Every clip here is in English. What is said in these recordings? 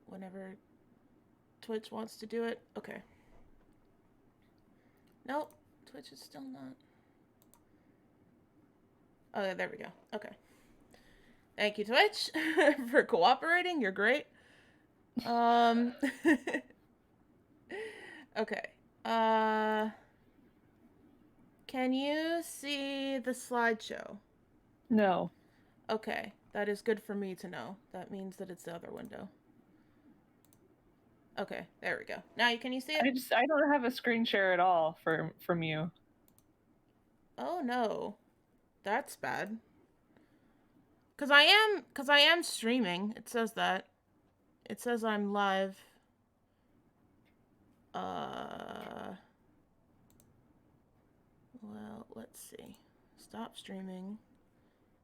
whenever Twitch wants to do it. Okay. Nope. Twitch is still not. Oh, there we go. Okay. Thank you, Twitch, for cooperating. You're great. Um. Okay. Uh. Can you see the slideshow? No. Okay. That is good for me to know. That means that it's the other window. Okay, there we go. Now can you see it? I don't have a screen share at all from you. Oh no. That's bad. Cause I am streaming. It says that. It says I'm live. Well, let's see. Stop streaming.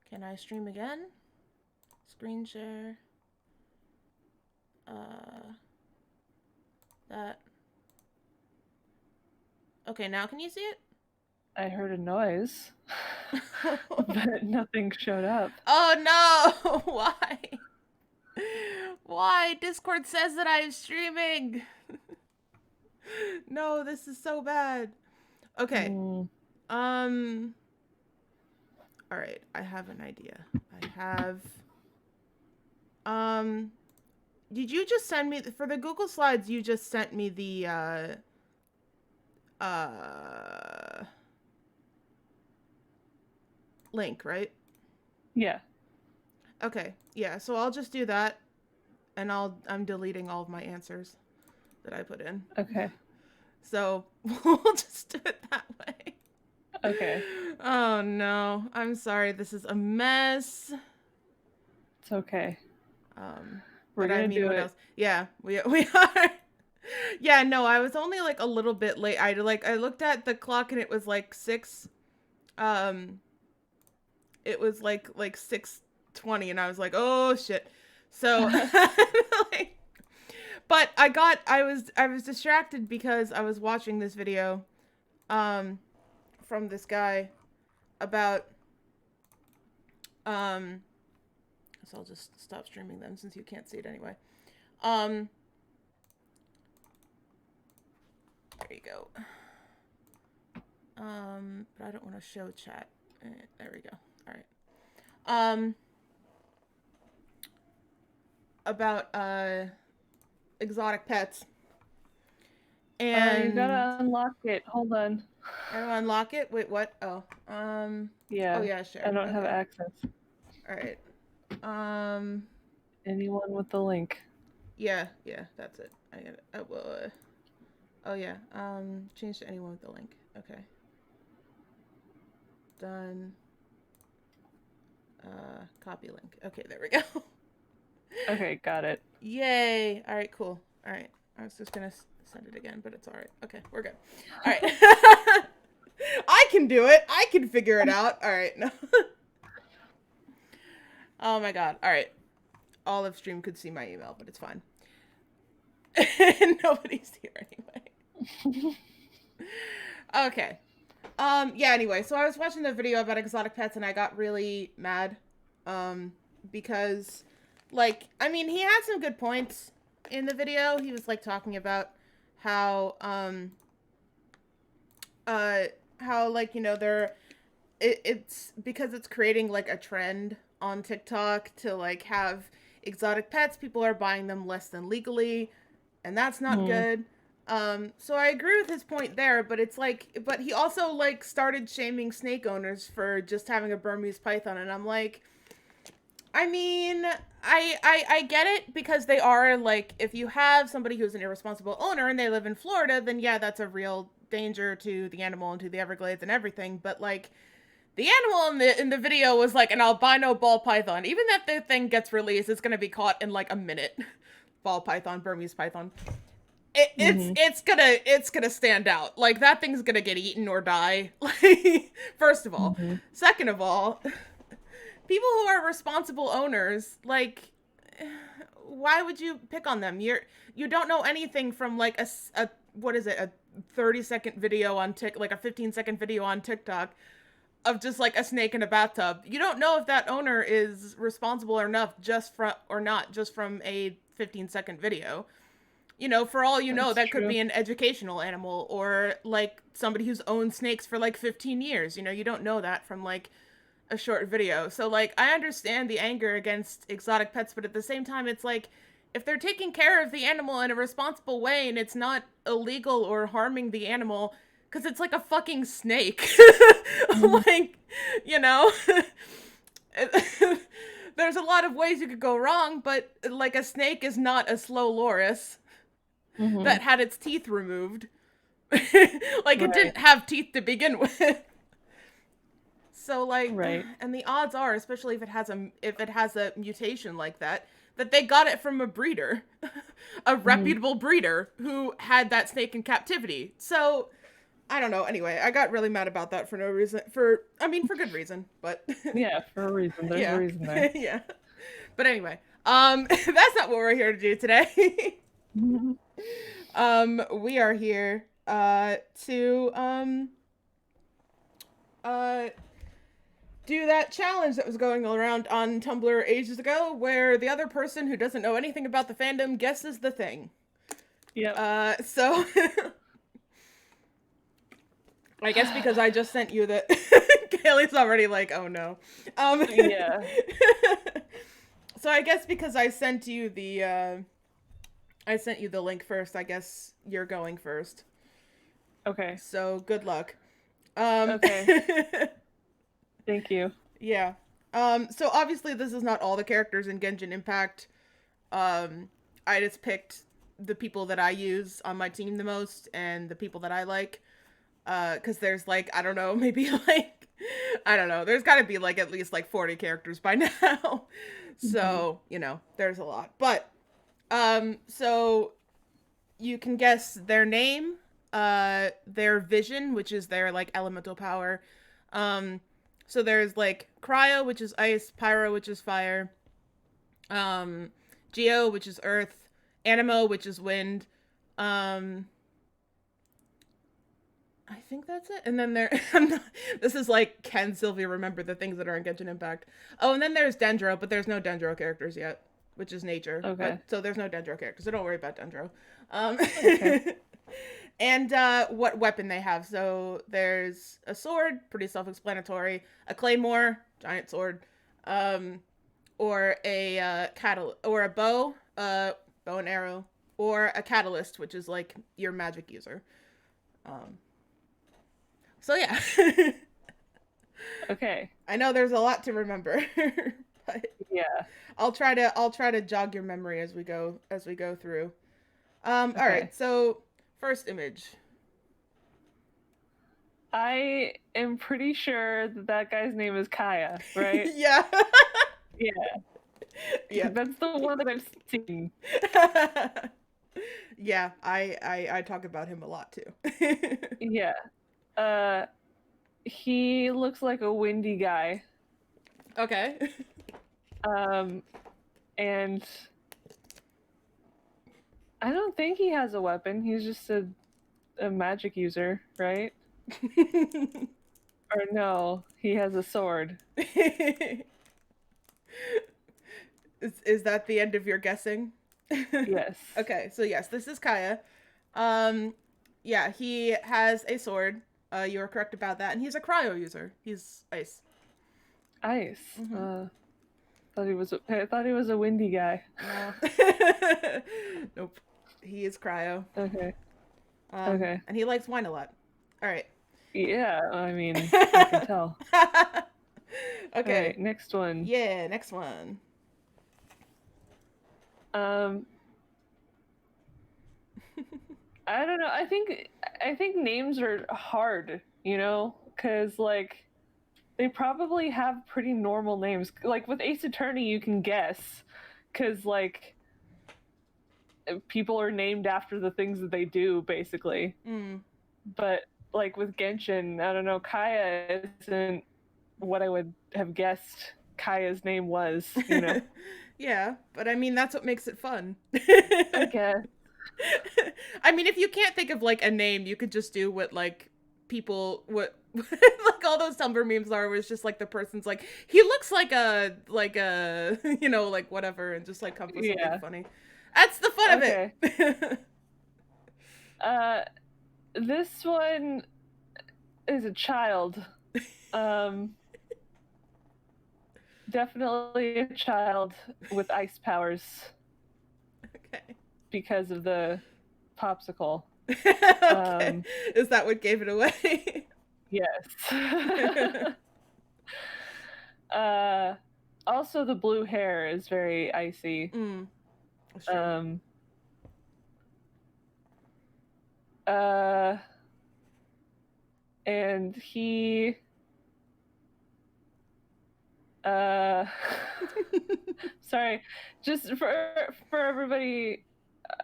Can I stream again? Screen share. That. Okay, now can you see it? I heard a noise, but nothing showed up. Oh no! Why? Why? Discord says that I'm streaming. No, this is so bad. Okay. All right, I have an idea. I have did you just send me for the Google Slides you just sent me the link, right? Yeah. Okay. Yeah, so I'll just do that and I'm deleting all of my answers that I put in. Okay. So, we'll just do it that way. Okay. Oh no. I'm sorry. This is a mess. It's okay. We're But gonna do what it. else? Yeah, we are. Yeah, no, I was only like a little bit late. I looked at the clock and it was like 6 it was like 6:20 and I was like, "Oh shit." So like, but I was distracted because I was watching this video from this guy about so I'll just stop streaming them since you can't see it anyway. There you go. But I don't want to show chat. There we go. All right. About exotic pets. And you gotta unlock it. Hold on. How do I unlock it? Wait, what? Oh, yeah. Oh yeah, sure. I don't have access. All right. Anyone with the link. Yeah, that's it. I get it. Oh yeah. Change to anyone with the link. Okay. Done. Copy link. Okay, there we go. Okay, got it. Yay! All right, cool. All right, I was just gonna send it again, but it's all right. Okay, we're good. All right. I can do it. I can figure it out. All right. No. Oh my god. All right. Olive Stream could see my email, but it's fine. Nobody's here anyway. Okay. Yeah, anyway, so I was watching the video about exotic pets and I got really mad. Because, like, I mean, he had some good points in the video. He was, like, talking about how, like, you know, it's because it's creating, like, a trend on TikTok to, like, have exotic pets. People are buying them less than legally, and that's not good. So I agree with his point there, but it's like, but he also like started shaming snake owners for just having a Burmese python, and I'm like, I mean, I get it because they are like, if you have somebody who's an irresponsible owner and they live in Florida, then yeah, that's a real danger to the animal and to the Everglades and everything. But like, the animal in the video was like an albino ball python. Even if the thing gets released, it's gonna be caught in like a minute. Ball python, Burmese python. It's gonna stand out. Like that thing's gonna get eaten or die. Like first of all, second of all, people who are responsible owners, like why would you pick on them? You don't know anything from like a what is it, a 30-second video on like a 15-second video on TikTok of just like a snake in a bathtub. You don't know if that owner is responsible enough just from a 15-second video. You know, for all you know, That's that could true. be an educational animal, or like somebody who's owned snakes for like 15 years. You know, you don't know that from like a short video. So like I understand the anger against exotic pets, but at the same time it's like if they're taking care of the animal in a responsible way and it's not illegal or harming the animal, cuz it's like a fucking snake. Mhm. Like, you know, there's a lot of ways you could go wrong, but like a snake is not a slow loris Mhm. that had its teeth removed. Like it Right. didn't have teeth to begin with. So like, Right. and the odds are, especially if it has a mutation like that, that they got it from a breeder, a Mhm. reputable breeder who had that snake in captivity. So I don't know. Anyway, I got really mad about that for no reason. I mean, for good reason, but Yeah, for a reason. There's a yeah, reason there. yeah. But anyway, that's not what we're here to do today. Mhm. We are here to uh do that challenge that was going around on Tumblr ages ago, where the other person who doesn't know anything about the fandom guesses the thing. Yep. So I guess because I just sent you the, Kayleigh's already like, oh no. Um, Yeah. so I guess because I sent you the link first. I guess you're going first. Okay. So good luck. Um, Okay. Thank you. yeah. So obviously this is not all the characters in Genshin Impact. I just picked the people that I use on my team the most and the people that I like. Because there's like, I don't know, maybe like, I don't know, there's got to be like at least like 40 characters by now. Mhm. So, you know, there's a lot. But, so you can guess their name, their vision, which is their like elemental power. Um, so there's like cryo, which is ice, pyro, which is fire, um, geo, which is earth, animo, which is wind. Um, I think that's it. And then this is like, can Sylvia remember the things that are in Genshin Impact? Oh, and then there's Dendro, but there's no Dendro characters yet, which is nature. But Okay. so there's no Dendro characters, so don't worry about Dendro. Um, Okay. and what weapon they have. So there's a sword, pretty self-explanatory. A claymore, giant sword, um, or a or a bow, bow and arrow, or a catalyst, which is like your magic user. Um, so yeah, Okay. I know there's a lot to remember, but Yeah. I'll try to jog your memory as we go through. All Okay. right. So first image. I am pretty sure that that guy's name is Kaya, right? Yeah. Yeah. Yeah. That's the one that I've seen. Yeah, I talk about him a lot too. Yeah. Uh, he looks like a windy guy. Okay. Um, and I don't think he has a weapon. He's just a magic user, right? Or no, he has a sword. Is that the end of your guessing? Yes. Okay, so yes, this is Kaya. Um, yeah, he has a sword. You are correct about that, and he's a cryo user. He's ice. Ice. Mm-hmm. I thought he was a windy guy. No. Nope. He is cryo. Okay. Okay. And he likes wine a lot. All right. Yeah, I mean, I can tell. All Okay. right, next one. Yeah, next one. Um, I don't know. I think names are hard, you know, because like they probably have pretty normal names. Like with Ace Attorney, you can guess, because like people are named after the things that they do, basically. Mm. But like with Genshin, I don't know. Kaya isn't what I would have guessed Kaya's name was, you know. Yeah, but I mean that's what makes it fun. I guess. I mean, if you can't think of like a name, you could just do what like people what like all those Tumblr memes are, where it's just like the person's like he looks like a you know like whatever, and just like come up with something Yeah. funny. That's the fun Okay. of it. This one is a child. Definitely a child with ice powers Okay. because of the popsicle. Okay. Is that what gave it away? Yes. uh, Also, the blue hair is very icy. That's true. Uh, and he uh sorry, just for everybody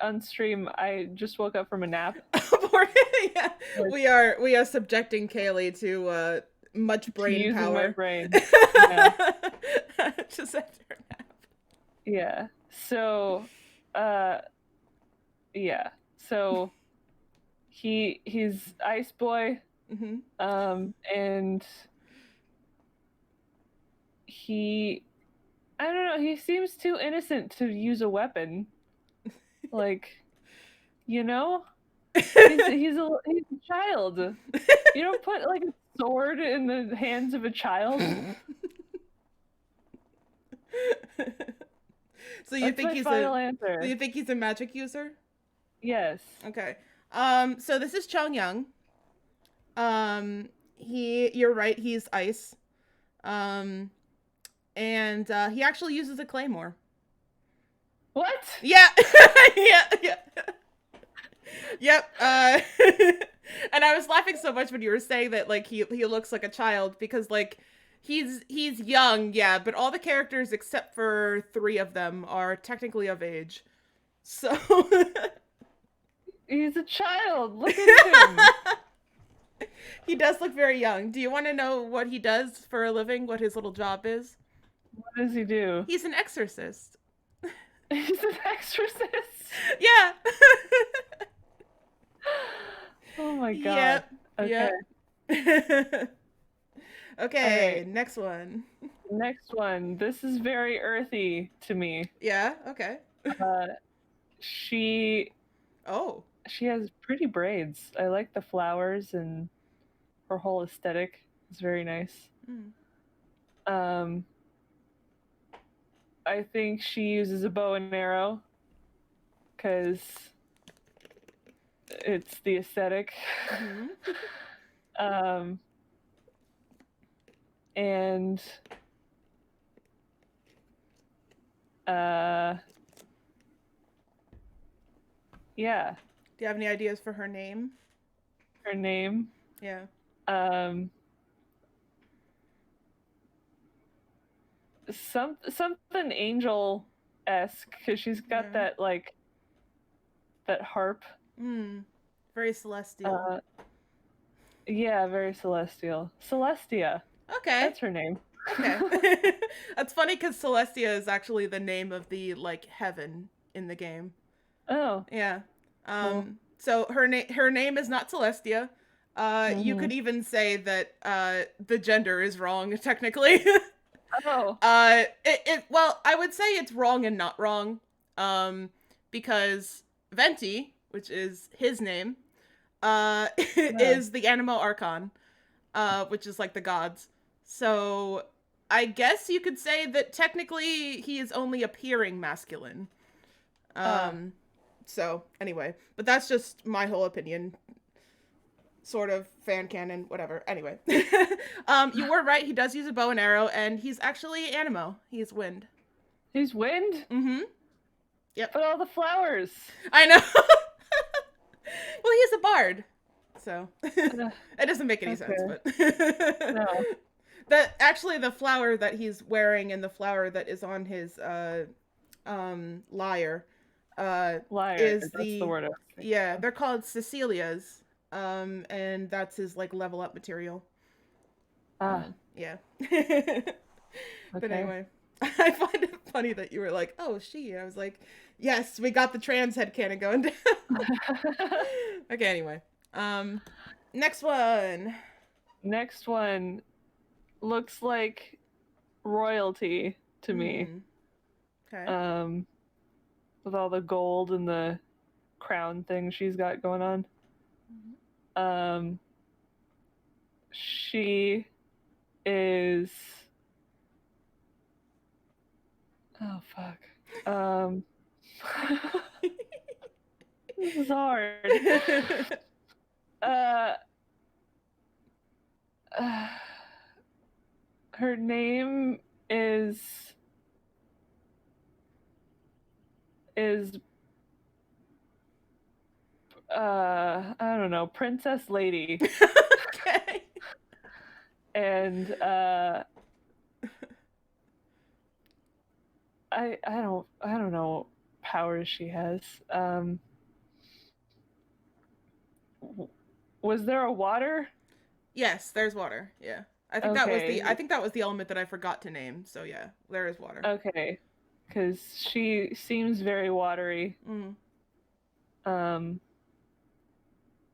on stream, I just woke up from a nap. Yeah, we are subjecting Kayleigh to much To brain using my power. brain. Yeah. Just after a nap. Yeah. So yeah. So he's Ice Boy. And he, I don't know, he seems too innocent to use a weapon. Like, you know? He's a child. You don't put like a sword in the hands of a child. So you That's think my he's final answer. so you think he's a magic user? Yes. Okay. So this is Chong Young. You're right, he's ice. And he actually uses a claymore. What? Yeah. Yeah. Yep. And I was laughing so much when you were saying that like he looks like a child because like he's young, yeah, but all the characters except for 3 of them are technically of age. So He's a child. Look at him. he does look very young. Do you want to know what he does for a living? What his little job is? What does he do? He's an exorcist. He's an exorcist. Yeah. Oh my god. Yep. Okay. Yep. Okay, right. next one. Next one. This is very earthy to me. Yeah, okay. She has pretty braids. I like the flowers and her whole aesthetic is very nice. I think she uses a bow and arrow because it's the aesthetic. And yeah. Do you have any ideas for her name? Her name? Yeah. Something angel-esque because she's got that like that harp. Very celestial. Yeah, very celestial. Celestia. Okay. That's her name. Okay. That's funny because Celestia is actually the name of the like heaven in the game. Oh. Yeah. So her name is not Celestia. You could even say that the gender is wrong technically. Oh. Well, I would say it's wrong and not wrong. Because Venti, which is his name, is the Animo Archon, which is like the gods. So I guess you could say that technically he is only appearing masculine. So anyway, but that's just my whole opinion. Sort of fan canon, whatever. Anyway, you were right. He does use a bow and arrow, and he's actually Animo. He's wind. He's wind? Yep. But all the flowers. I know. Well, he's a bard, so it doesn't make any sense. But no. That actually the flower that he's wearing and the flower that is on his lyre is that's the word. Yeah, they're called Cecilias. And that's his like level up material. Yeah. But anyway, I find it funny that you were like, "Oh, she." I was like, "Yes, we got the trans headcanon going down." Okay. Anyway, next one. Next one looks like royalty to me. Okay. with all the gold and the crown thing she's got going on. Um, she is. Oh fuck. This is hard. Uh, her name is I don't know, Princess Lady. Okay. And I don't know what powers she has. Was there a water? Yes, there's water. Yeah. Okay. I think that was the element that I forgot to name. So yeah, there is water. Okay. Because she seems very watery. Mm.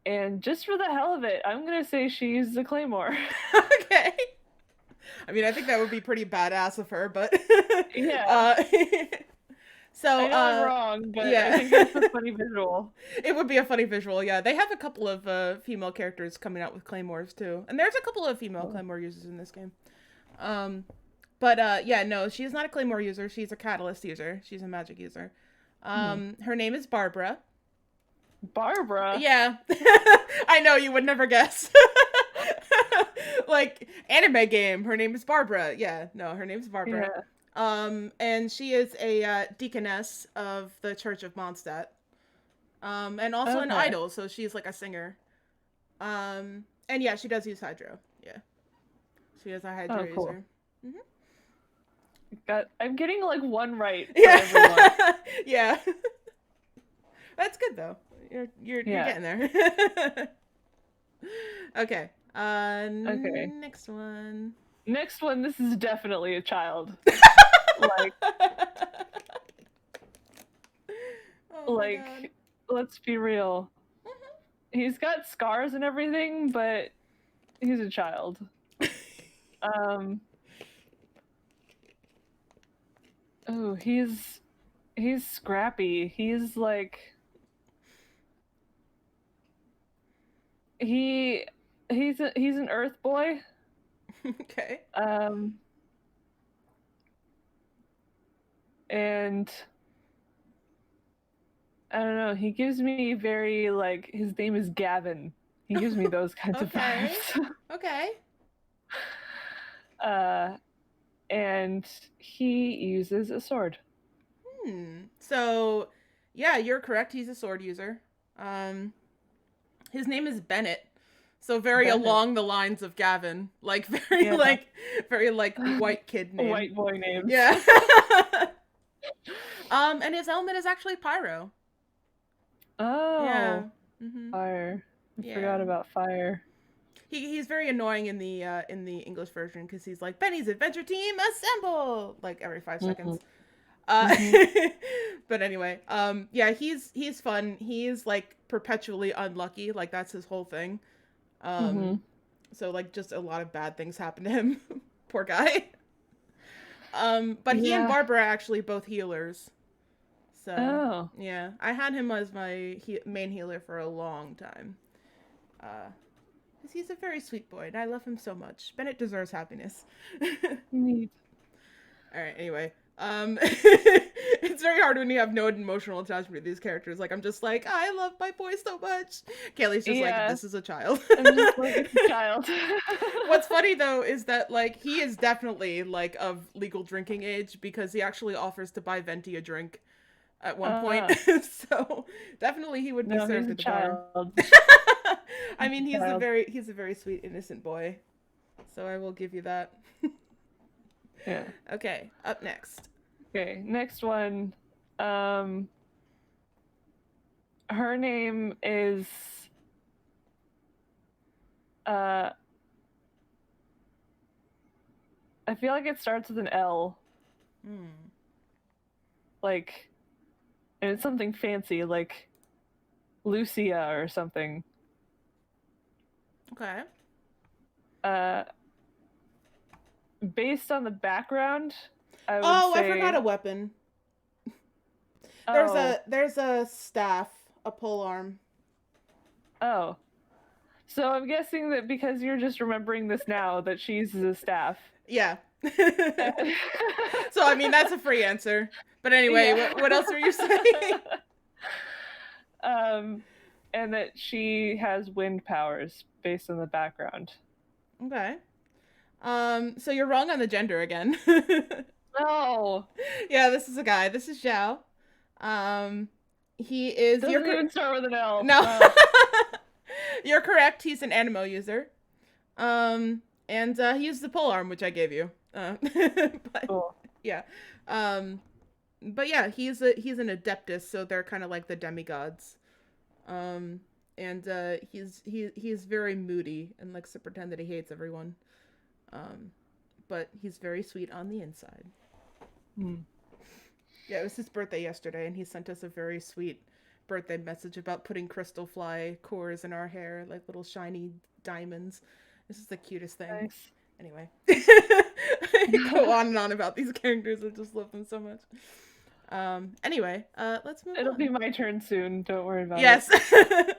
And just for the hell of it, I'm gonna say she used a claymore. Okay. I mean, I think that would be pretty badass of her, but Yeah. So I know I'm wrong, but yeah. I think it's a funny visual. It would be a funny visual, yeah. They have a couple of female characters coming out with claymores too, and there's a couple of female claymore users in this game. But yeah, no, she is not a claymore user. She's a catalyst user. She's a magic user. Her name is Barbara. Barbara? Yeah. I know, you would never guess. Like, anime game, her name is Barbara. Yeah, no, her name's Barbara. Yeah. And she is a deaconess of the Church of Mondstadt. And also an idol, so she's like a singer. And yeah, she does use Hydro. Yeah. She is a Hydro user. I'm getting like one right for Yeah. everyone. Yeah. That's good though. You're getting there. Okay. Okay. Next one. Next one, this is definitely a child. Like, let's be real. He's got scars and everything, but he's a child. Oh, he's scrappy. He's like he's an Earth boy. Okay. And I don't know, he gives me very like, his name is Gavin. He gives me those kinds of vibes. Okay. And he uses a sword. So, yeah, you're correct. He's a sword user. His name is Bennett. So very Bennett. Along the lines of Gavin. Like very like white kid name. White boy names. Yeah. And his element is actually pyro. Oh. Yeah. Fire. I forgot about fire. He's very annoying in the English version because he's like, Benny's adventure team assemble, like every 5 seconds. But anyway, yeah, he's fun. He's like perpetually unlucky, like that's his whole thing. So like just a lot of bad things happen to him. Poor guy. But he and Barbara are actually both healers. So yeah, I had him as my main healer for a long time. Because he's a very sweet boy, and I love him so much. Bennett deserves happiness. Neat. All right. Anyway, it's very hard when you have no emotional attachment to these characters. Like I'm just like, I love my boy so much. Kayleigh's just like, this is a child. I'm just like, it's a child. What's funny though is that like he is definitely like of legal drinking age because he actually offers to buy Venti a drink at one point. So definitely he would be served at the bar. I mean, he's a very sweet, innocent boy. So I will give you that. Yeah. Okay, up next. Okay, next one. Her name is I feel like it starts with an L. Like, and it's something fancy, like Lucia or something. Okay. Based on the background, I would say... I forgot a weapon. Oh, there's a staff, a pole arm. oh. So I'm guessing that because you're just remembering this now, that she's the staff. Yeah. So I mean that's a free answer. But anyway, Yeah. what else were you saying? um, and that she has wind powers based on the background. Okay. So you're wrong on the gender again. No, Yeah, this is a guy. This is Zhao. Um, he is. doesn't even start with an L. No. Oh, You're correct. He's an Animo user. And he uses the pole arm, which I gave you. But cool. yeah. But yeah, he's an Adeptus, so they're kind of like the demigods. And he's very moody and likes to pretend that he hates everyone. But he's very sweet on the inside. Hmm. Yeah, it was his birthday yesterday, and he sent us a very sweet birthday message about putting crystal fly cores in our hair, like little shiny diamonds. This is the cutest thing. Nice. Anyway, I go on and on about these characters. I just love them so much. Anyway, let's move It'll on. be my turn soon. Don't worry about Yes. it.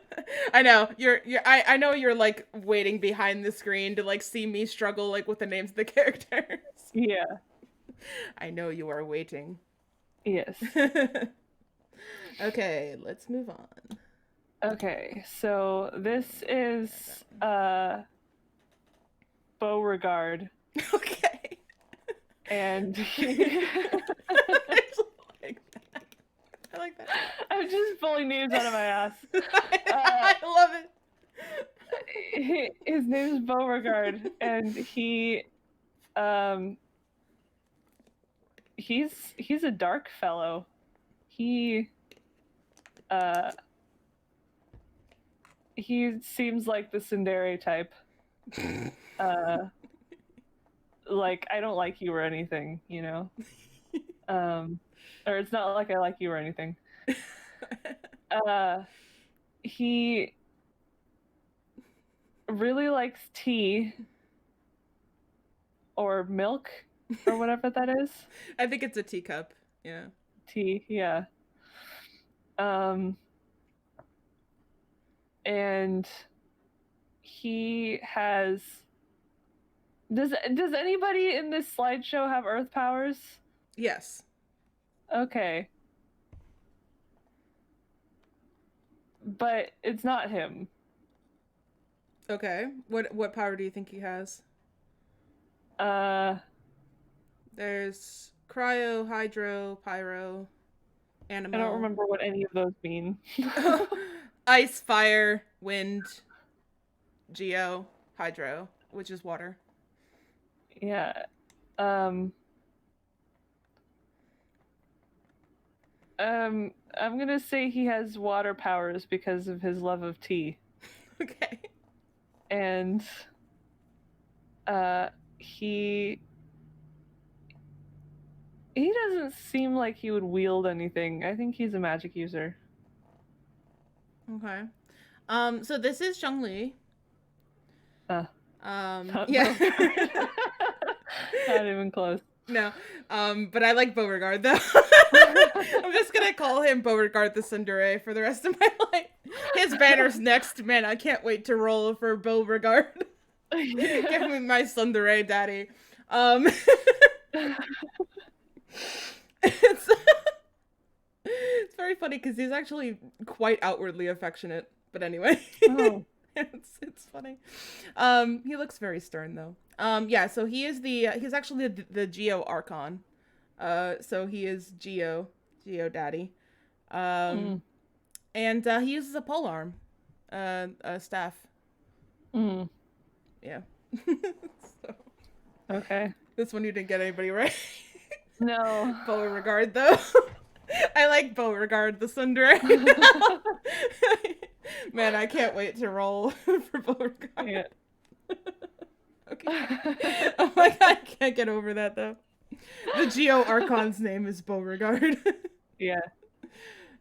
I know. I know you're like waiting behind the screen to like see me struggle like with the names of the characters. Yeah. I know you are waiting. Yes. Okay, let's move on. Okay, so this is Beauregard, Okay. and I like that. I'm just pulling names out of my ass. I love it. His name is Beauregard, and he's a dark fellow. He seems like the tsundere type. Like I don't like you or anything, you know. Or it's not like I like you or anything. He really likes tea or milk or whatever that is. I think it's a teacup. Yeah. Tea, yeah. And he has does anybody in this slideshow have earth powers? Yes. Okay. But it's not him. Okay. What power do you think he has? There's cryo, hydro, pyro, animal. I don't remember what any of those mean. Ice, fire, wind, geo, hydro, which is water. Yeah. I'm gonna say he has water powers because of his love of tea. Okay. And he doesn't seem like he would wield anything. I think he's a magic user. Okay. So this is Zhongli. Not Yeah. Not even close. No. But I like Beauregard though. I'm just gonna call him Beauregard the tsundere for the rest of my life. His banner's next, man. I can't wait to roll for Beauregard. Give me my tsundere daddy. It's, it's very funny because he's actually quite outwardly affectionate. But anyway, Oh. it's funny. He looks very stern though. Yeah. So he is he's actually the Geo Archon. So he is Geo Daddy. And he uses a polearm, a staff. Yeah. So, Okay. this one you didn't get anybody right. No. Beauregard though. I like Beauregard the tsundere. Man, I can't wait to roll for Beauregard. Yeah. Okay. Oh my god, I can't get over that though. The Geo Archon's name is Beauregard. Yeah.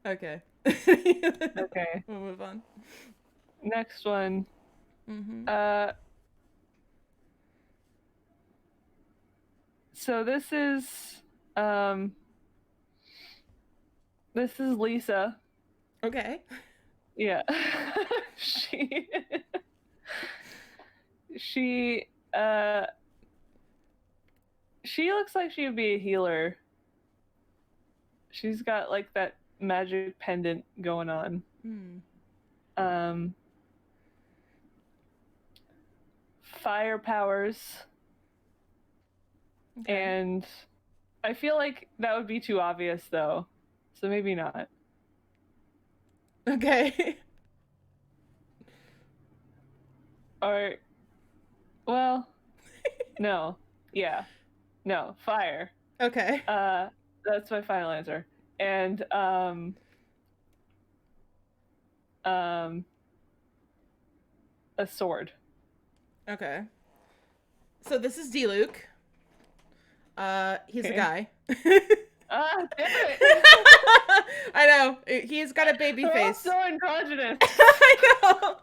Okay. Okay. We'll move on. Next one. Mm-hmm. So this is This is Lisa. Okay. Yeah. she she uh she looks like she would be a healer. She's got like that magic pendant going on. Hmm. Um Fire powers, Okay. and I feel like that would be too obvious though. So maybe not. Okay. Or well, no. Yeah. No, fire. Okay. Uh that's my final answer. And um a sword. Okay. So this is D Luke. He's a Okay. guy. Ah, damn it! I know. He's got a baby They're all face. so androgynous. I know.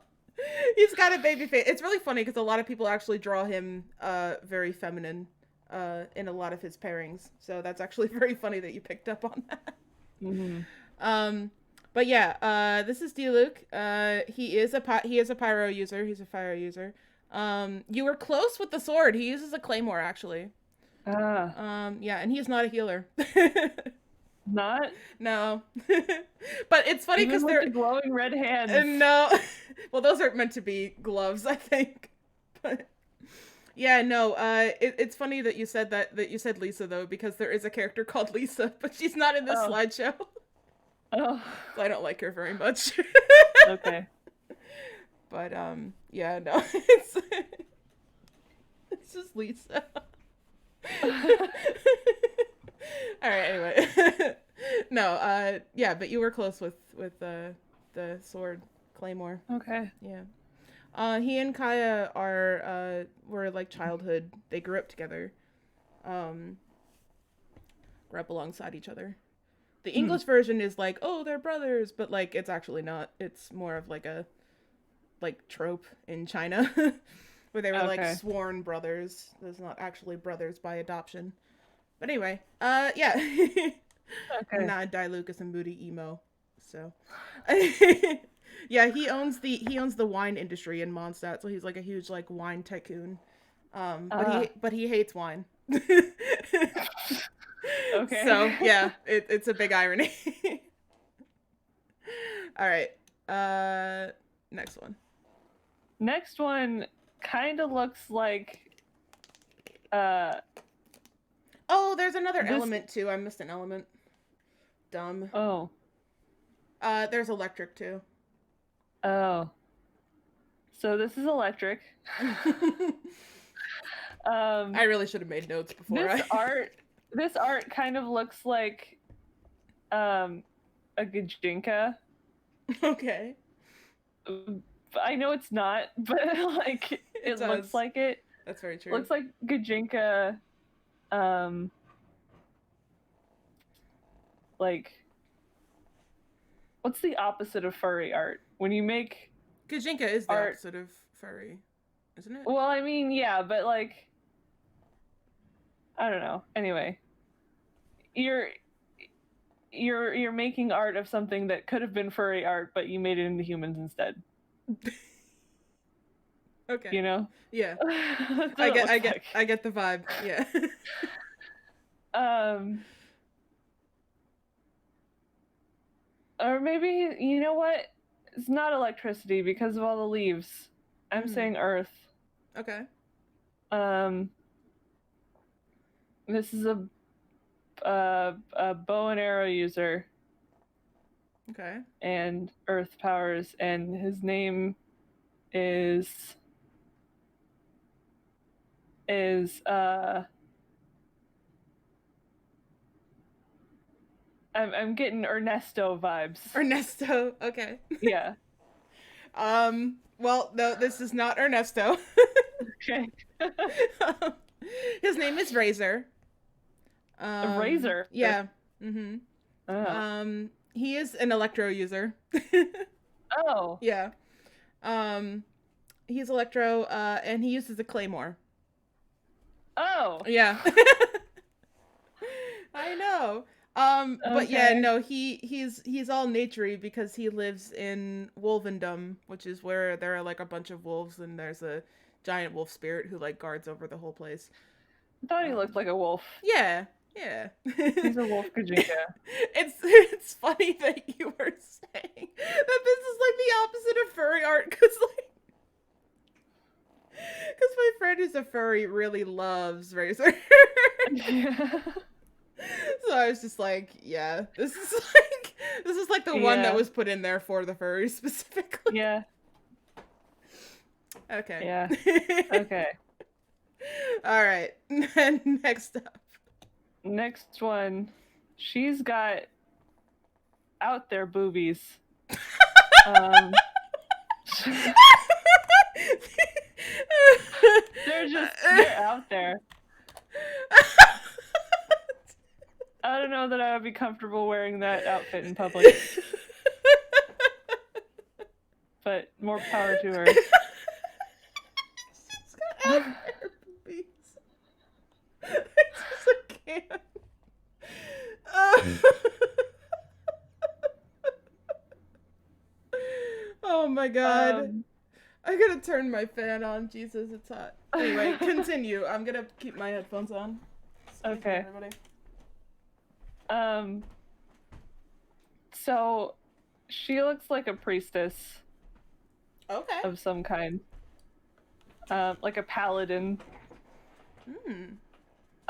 He's got a baby face. It's really funny because a lot of people actually draw him very feminine in a lot of his pairings. So that's actually very funny that you picked up on that. Mm-hmm. But yeah, this is D Luke. He is a pyro user. He's a fire user. You were close with the sword. He uses a claymore actually. Ah, Yeah, and he's not a healer. not No. But it's funny even because with they're the glowing red hands. no. Well, those are meant to be gloves, I think. But yeah, no. It's funny that you said that you said Lisa though, because there is a character called Lisa, but she's not in this Oh. slideshow. Oh, So I don't like her very much. okay. But yeah, no. It's just Lisa. All right, anyway. No, yeah, but you were close with the sword claymore. Okay. Yeah. He and Kaya were like childhood. They grew up together. Um, grew up alongside each other. The English version is like, oh, they're brothers, but like it's actually not. It's more of like a like trope in China where they were like sworn brothers. There's not actually brothers by adoption. But anyway, yeah. Okay. Nah, Die Lucas and Moody emo. So yeah, he owns the wine industry in Mondstadt, so he's like a huge like wine tycoon. But he hates wine. Okay. So yeah, it's a big irony. All right. Next one. Next one kind of looks like Oh, there's another element too. I missed an element. Dumb. Oh. There's electric too. Oh. So this is electric. I really should have made notes before. This art kind of looks like a Gajinka. Okay. I know it's not, but like it looks like it. That's very true. Looks like Gajinka. Like, what's the opposite of furry art? When you make Gajinka is the opposite of furry, isn't it? Well, I mean, yeah, but like, I don't know. Anyway, you're making art of something that could have been furry art, but you made it into humans instead. Okay. You know? Yeah. I get the vibe. Yeah. Or maybe, you know what? It's not electricity because of all the leaves. I'm saying earth. Okay. This is a bow and arrow user. Okay. And earth powers, and his name is I'm getting Ernesto vibes. Ernesto, okay. Yeah. Well, no, this is not Ernesto. Okay. His name is Razor. Razor? Yeah. Mm-hmm. Oh. He is an electro user. Oh. Yeah. He's electro, and he uses a claymore. Oh. Yeah. I know. But yeah, Okay. no, he's all naturey because he lives in Wolvendom, which is where there are like a bunch of wolves and there's a giant wolf spirit who like guards over the whole place. I thought he looked Um, like a wolf. yeah, yeah. He's a wolf Kajinka. It's funny that you were saying that this is like the opposite of furry art because my friend who's a furry really loves Razor. Yeah. So I was just like, yeah, this is like the one that Yeah. was put in there for the furries specifically. Yeah. Okay. Yeah. Okay. All right. Next up. Next one. She's got out there boobies. Um, they're out there. I don't know that I would be comfortable wearing that outfit in public, but more power to her. She's got out there boobies. I just can't. Oh my god. Um, I gotta turn my fan on. Jesus, it's hot. Anyway, continue. I'm gonna keep my headphones on. Excuse me, okay. everybody. Um, so she looks like a priestess Okay. of some kind. Like a paladin. Hmm.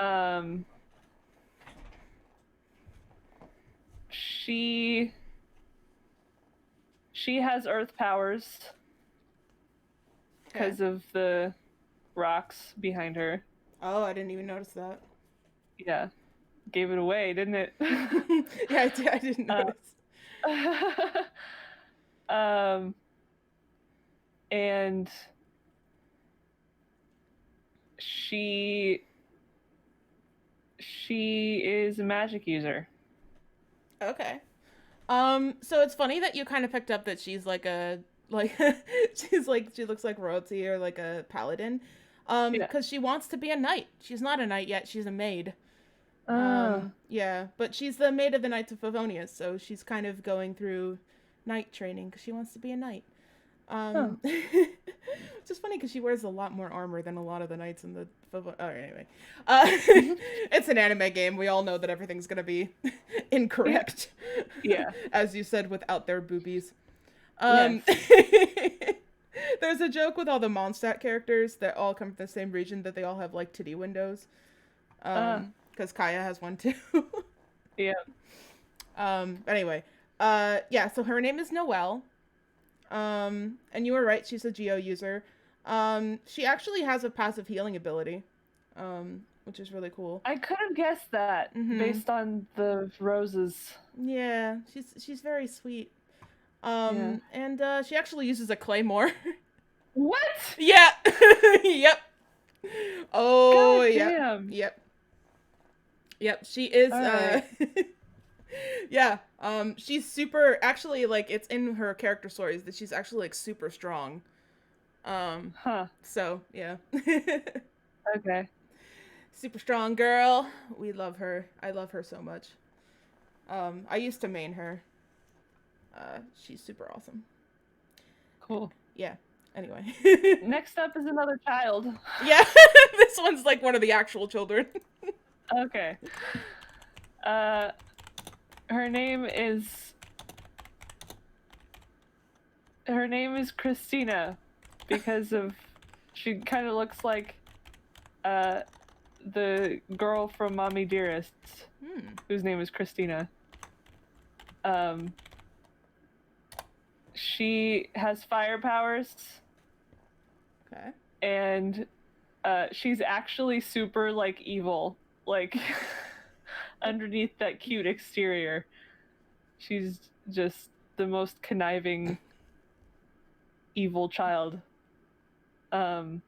Um, she has earth powers Okay. because of the rocks behind her. Oh, I didn't even notice that. Yeah, gave it away, didn't it? Yeah, I didn't notice. um, and she is a magic user. Okay. So it's funny that you kind of picked up that she's like a like she's like she looks like royalty or like a paladin. Yeah. Because she wants to be a knight. She's not a knight yet. She's a maid. Oh. Yeah, but she's the maid of the Knights of Favonius, so she's kind of going through knight training because she wants to be a knight. Oh. Which is funny because she wears a lot more armor than a lot of the knights in the. Oh, anyway, it's an anime game. We all know that everything's gonna be incorrect. Yeah. As you said, without their boobies. Yes. There's a joke with all the Mondstadt characters that all come from the same region that they all have like titty windows. Because Kaya has one too. Yeah. Anyway, yeah. So her name is Noelle. And you were right. She's a Geo user. She actually has a passive healing ability. Which is really cool. I could have guessed that based on the roses. Yeah, she's very sweet. And she actually uses a claymore. What? Yeah. Yep. Oh, God yeah. damn. Yep. Yep. She is. Right. Yeah. She's super. Actually, like it's in her character stories that she's actually like super strong. Huh. So yeah. Okay. Super strong girl. We love her. I love her so much. I used to main her. She's super awesome. Cool. Yeah. Anyway. Next up is another child. Yeah. This one's like one of the actual children. Okay. Her name is Christina because of she kind of looks like the girl from Mommy Dearest, whose name is Christina. She has fire powers. Okay. And she's actually super like evil, like underneath that cute exterior. She's just the most conniving evil child. And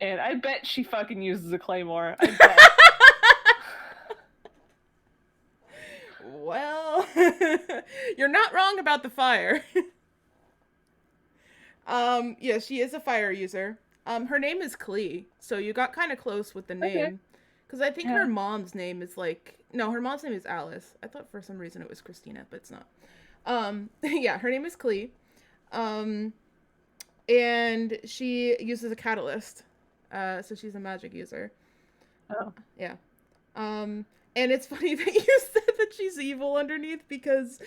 I bet she fucking uses a claymore. I bet. Well, you're not wrong about the fire. Yeah, she is a fire user. Her name is Klee, so you got kind of close with the name. Because I think her Yeah. mom's name is like, no, her mom's name is Alice. I thought for some reason it was Christina, but it's not. Yeah, her name is Klee. Um, and she uses a catalyst. So she's a magic user. Oh. Yeah. And it's funny that you said that she's evil underneath because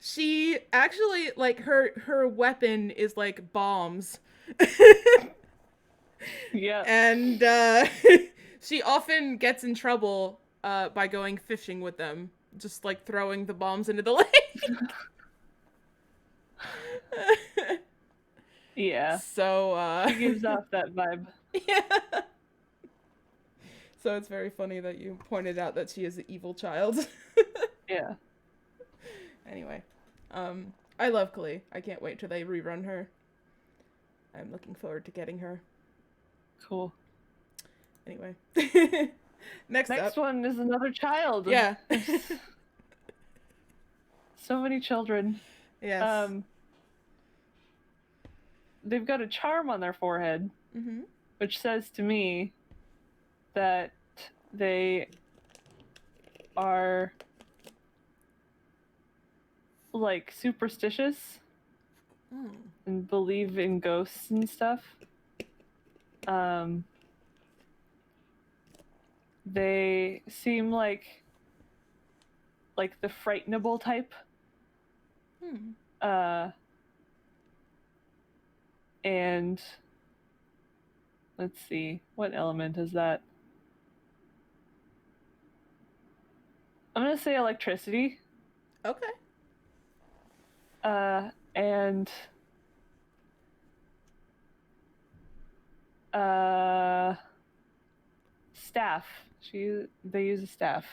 she actually like her weapon is like bombs. Yeah. And she often gets in trouble by going fishing with them, just like throwing the bombs into the lake. Yeah. So She gives off that vibe. yeah. So it's very funny that you pointed out that she is an evil child. Yeah. Anyway, I love Klee. I can't wait till they rerun her. I'm looking forward to getting her. Cool. Anyway, next Next up, one is another child. yeah, So many children. yes, They've got a charm on their forehead, mm-hmm. which says to me that they are like superstitious Mm. and believe in ghosts and stuff. They seem like the frightenable type. Hmm. And let's see, what element is that? I'm gonna say electricity. Okay. And staff. They use a staff.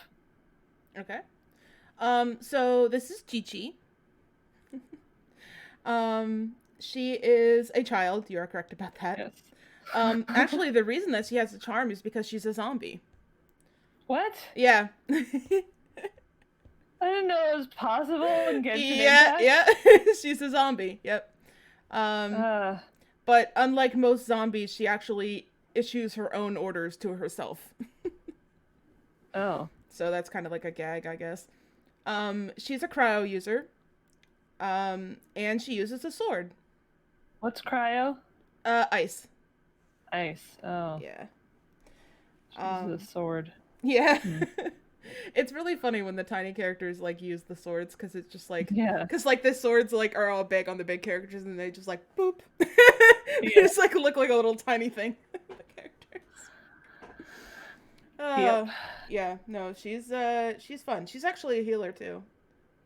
Okay. So this is Chi Chi. She is a child. You are correct about that. Yes. Actually, the reason that she has a charm is because she's a zombie. What? Yeah. I didn't know it was possible in Genshin Yeah, Impact. yeah. She's a zombie. Yep. Uh, But unlike most zombies, she actually issues her own orders to herself. oh. So that's kind of like a gag, I guess. She's a cryo user. And she uses a sword. What's cryo? Ice. Ice. Oh. Yeah. She uses a sword. Yeah. Hmm. It's really funny when the tiny characters like use the swords because it's just like, Yeah. because like the swords like are all big on the big characters and they just like boop. They Yeah. just like look like a little tiny thing. The characters. Yep. Yeah. No, she's fun. She's actually a healer too.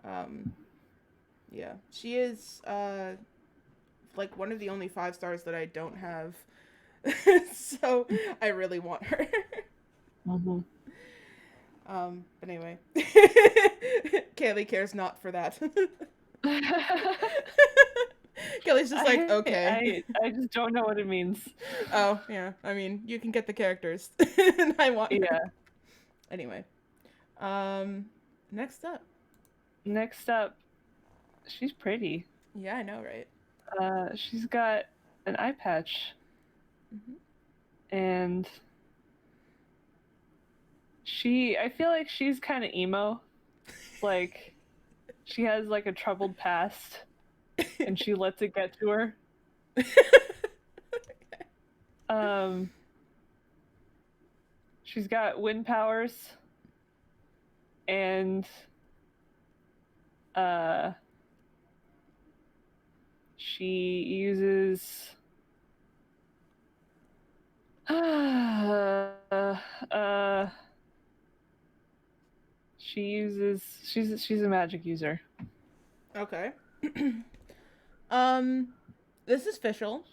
Yeah, she is like one of the only 5 stars that I don't have. So I really want her. Mm-hmm. But anyway. Kayleigh cares not for that. Kelly's just like, okay. I just don't know what it means. Oh, yeah. I mean, you can get the characters. And I want her. Yeah. Anyway. Next up. Next up, she's pretty. Yeah, I know, right? She's got an eye patch. Mm-hmm. And I feel like she's kind of emo. Like, she has like a troubled past and she lets it get to her. She's got wind powers and she uses she's a magic user. Okay. This is Fischl.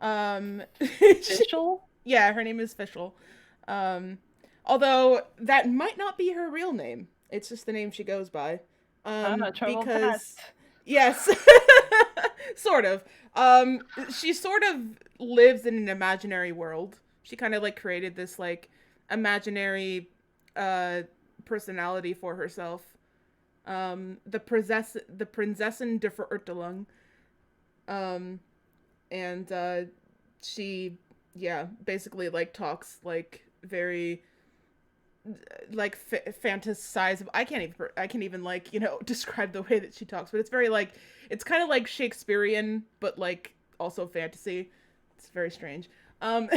Fischl? Yeah, her name is Fischl. Although that might not be her real name. It's just the name she goes by. Trouble Because past. yes, sort of. She sort of lives in an imaginary world. She kind of like created this like imaginary personality for herself. The Prinzessin de Verurtelung. And she, yeah, basically like talks like very like fantasize. I can't even like, you know, describe the way that she talks, but it's very like, it's kind of like Shakespearean, but like also fantasy. It's very strange. Um,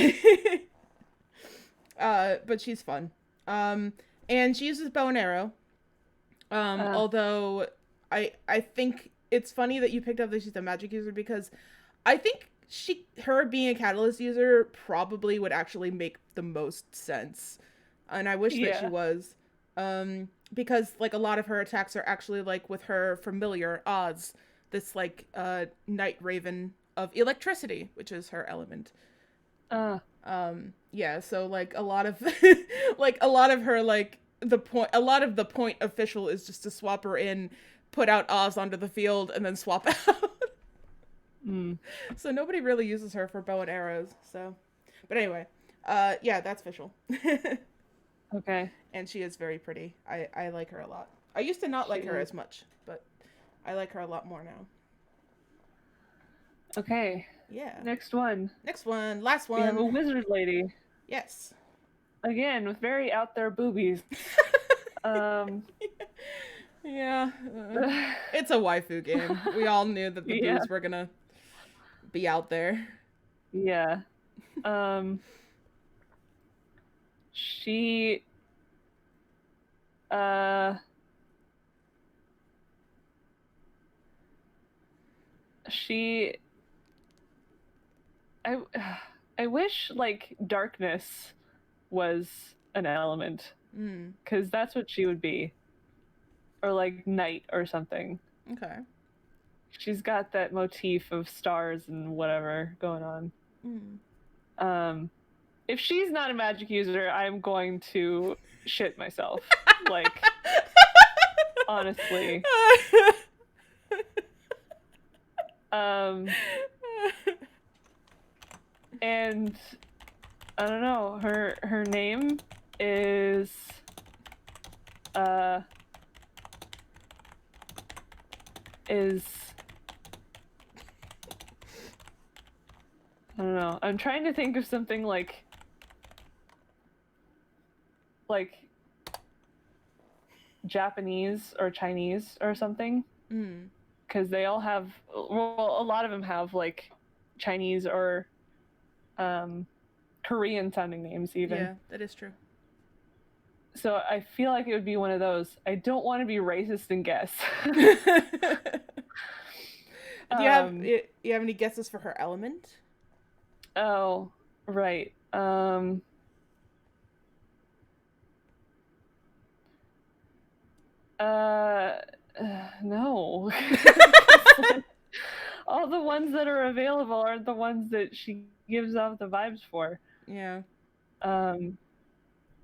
but she's fun. And she uses bow and arrow. Uh, Although I think it's funny that you picked up that she's a magic user, because I think her being a catalyst user probably would actually make the most sense, and I wish that she yeah. was, because like a lot of her attacks are actually like with her familiar Oz, this like night raven of electricity, which is her element. Uh, Yeah, so like a lot of like a lot of her like a lot of the point official is just to swap her in, put out Oz onto the field, and then swap out. mm, So nobody really uses her for bow and arrows. So, but anyway, yeah, that's official. okay. And she is very pretty. I like her a lot. I used to not She like her is. as much, but I like her a lot more now. Okay. Yeah. Next one. Next one, last We have a one. wizard lady. Yes. Again, with very out there boobies. Um, Yeah. It's a waifu game. We all knew that the yeah. boobs were gonna be out there. Yeah. Um, she, uh, she, I, I wish like darkness was an element, Mm. because that's what she would be, or like night or something. Okay. She's got that motif of stars and whatever going on. Mm. Um, if she's not a magic user, I'm going to shit myself. Like, honestly. Um, and I don't know, her name is uh is I don't know. I'm trying to think of something like Japanese or Chinese or something, Mm. because they all have, well, a lot of them have like Chinese or Korean sounding names even. Yeah, that is true. So I feel like it would be one of those. I don't want to be racist and guess. Do you have any guesses for her element? Oh, right. Uh, no. Like, all the ones that are available aren't the ones that she gives off the vibes for. Yeah.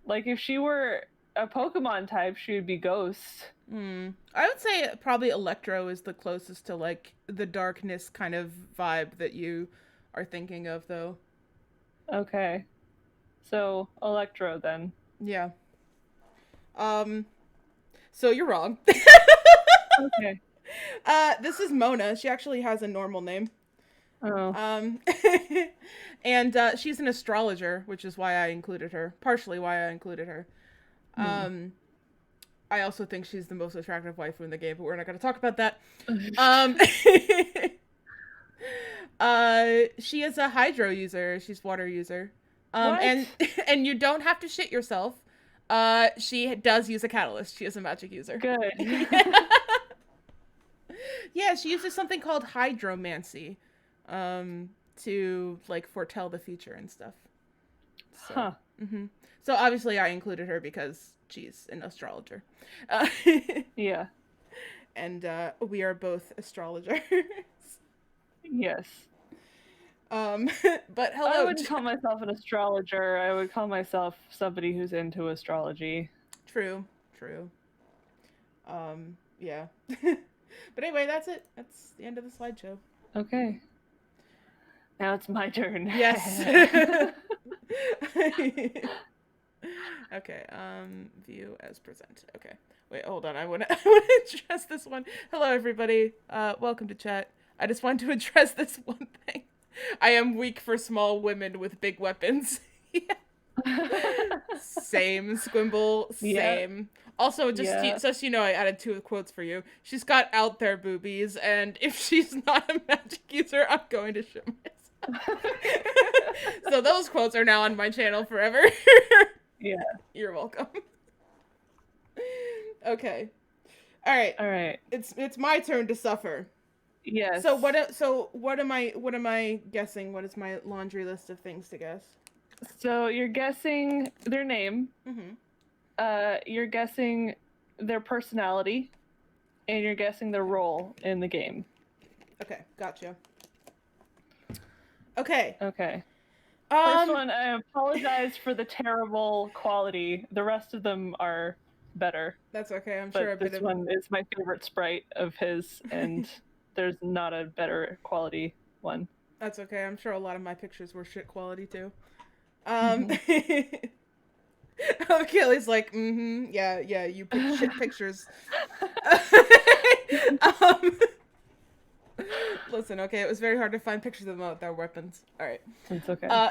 Like if she were a Pokemon type, she would be Ghost. I would say probably Electro is the closest to like the darkness kind of vibe that you are thinking of, though. Okay. So, Electro then. Yeah. Um. So you're wrong. Okay. This is Mona. She actually has a normal name. Oh. And she's an astrologer, which is why I included her. Partially why I included her. Hmm. I also think she's the most attractive waifu in the game, but we're not going to talk about that. Um, she is a hydro user. She's water user. What? And you don't have to shit yourself. She does use a catalyst. She is a magic user. Good. Yeah, she uses something called hydromancy, to like foretell the future and stuff. So, Huh. So obviously I included her because she's an astrologer. Yeah. And we are both astrologers. Yes. But hello. I wouldn't call myself an astrologer. I would call myself somebody who's into astrology. True. Yeah. But anyway, that's it. That's the end of the slideshow. Okay. Now it's my turn. Yes. Okay, view as present. Okay. Wait, hold on. I want to address this one. Hello, everybody. Welcome to chat. I just want to address this one thing. I am weak for small women with big weapons. Yeah. Same, Squimble, Yeah, same. Also, yeah. just so you know, I added 2 quotes for you. She's got out there boobies, and if she's not a magic user, I'm going to shit myself. So those quotes are now on my channel forever. Yeah. You're welcome. Okay. All right. All right. It's my turn to suffer. Yes. So what am I guessing? What is my laundry list of things to guess? So you're guessing their name. Mhm. You're guessing their personality, and you're guessing their role in the game. Okay, gotcha. Okay. Okay. First Um one, I apologize for the terrible quality. The rest of them are better, that's okay. I'm sure but a bit this of one is my favorite sprite of his, and there's not a better quality one. That's okay. I'm sure a lot of my pictures were shit quality too. Mm-hmm. Kayleigh's like, yeah, yeah, you pick shit pictures. um, listen, okay, it was very hard to find pictures of them with their weapons. All right. It's okay. Uh,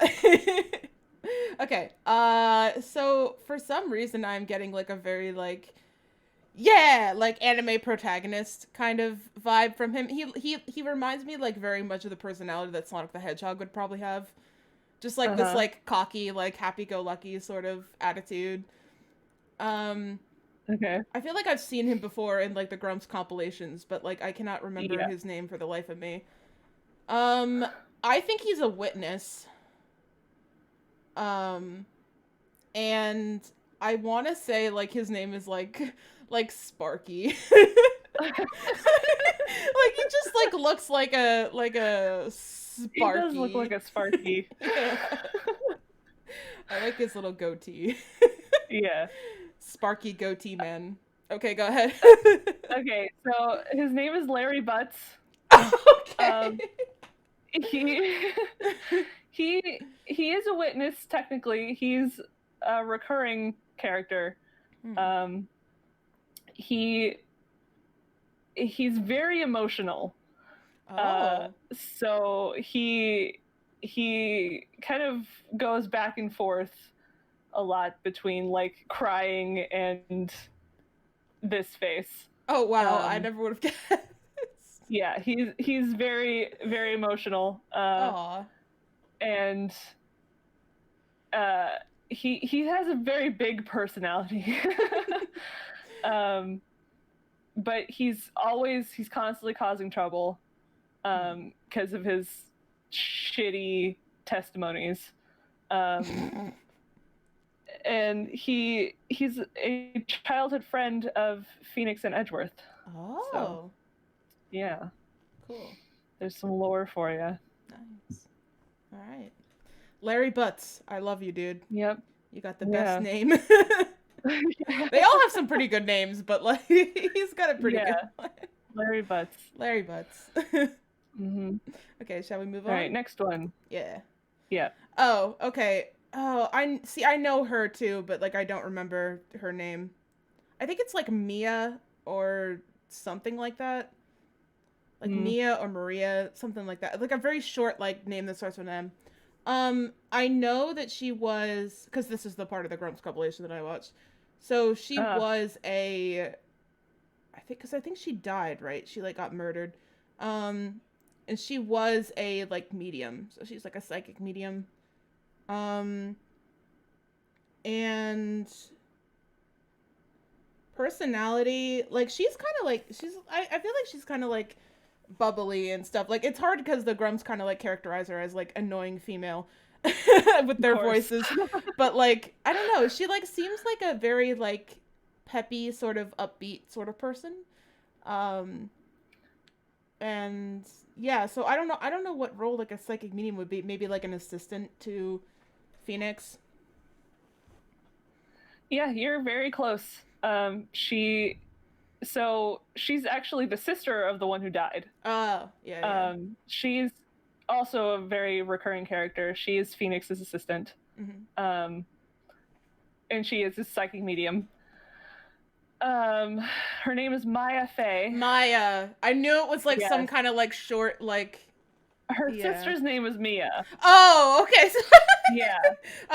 okay. So for some reason, I'm getting like a very like, yeah, like anime protagonist kind of vibe from him. He reminds me like very much of the personality that Sonic the Hedgehog would probably have. Just like this Uh-huh. like cocky, like happy-go-lucky sort of attitude. Um, Okay. I feel like I've seen him before in like the Grumps compilations, but like I cannot remember Yeah. his name for the life of me. Um, I think he's a witness. Um, and I want to say like his name is like Sparky. Like he just like looks like a He does look Sparky. like a Sparky. Yeah. I like his little goatee. Yeah. Sparky goatee man. Okay, go ahead. Okay, so his name is Larry Butts. Okay. Um, he he is a witness technically. He's a recurring character. Hmm. Um, he he's very emotional. Uh, Oh. so he kind of goes back and forth a lot between like crying and this face. Oh wow, I Um, never would have guessed. yeah, he's very very emotional. Aw. And uh, he has a very big personality. um, but he's constantly causing trouble because of his shitty testimonies. And he's a childhood friend of Phoenix and Edgeworth. So Oh. yeah, Cool. there's some lore for you. Nice. All right. Larry Butts, I love you, dude. Yep. You got the best Yeah. name. They all have some pretty good names, but like he's got a pretty good Yeah. one. Larry Butts. Larry Butts. Mm-hmm. Okay, shall we move All on? right, next one. Yeah. Yeah. Oh, okay. Oh, I see. I know her too, but like I don't remember her name. I think it's like Mia or something like that. Like Mm. Mia or Maria, something like that. Like a very short like name that starts with an M. I know that she was because this is the part of the Grumps compilation that I watched. So she Ah, was a, I think she died, right? She like got murdered, and she was a like medium. So she's like a psychic medium. Um, and personality, like she's kind of like I feel like she's kind of like bubbly and stuff. Like it's hard because the Grumps kind of like characterize her as like annoying female with of their course. voices. But like I don't know, she like seems like a very like peppy sort of upbeat sort of person. Um and yeah, so I don't know what role like a psychic medium would be. Maybe like an assistant to Phoenix. Yeah, you're very close. She's actually the sister of the one who died. Yeah, yeah. She's also a very recurring character. She is Phoenix's assistant. Hmm. Um, and she is a psychic medium. Um, Her name is Maya Fey. Maya. I knew it was like Yes. some kind of like short like Her Yeah. sister's name was Mia. Oh, okay. Yeah.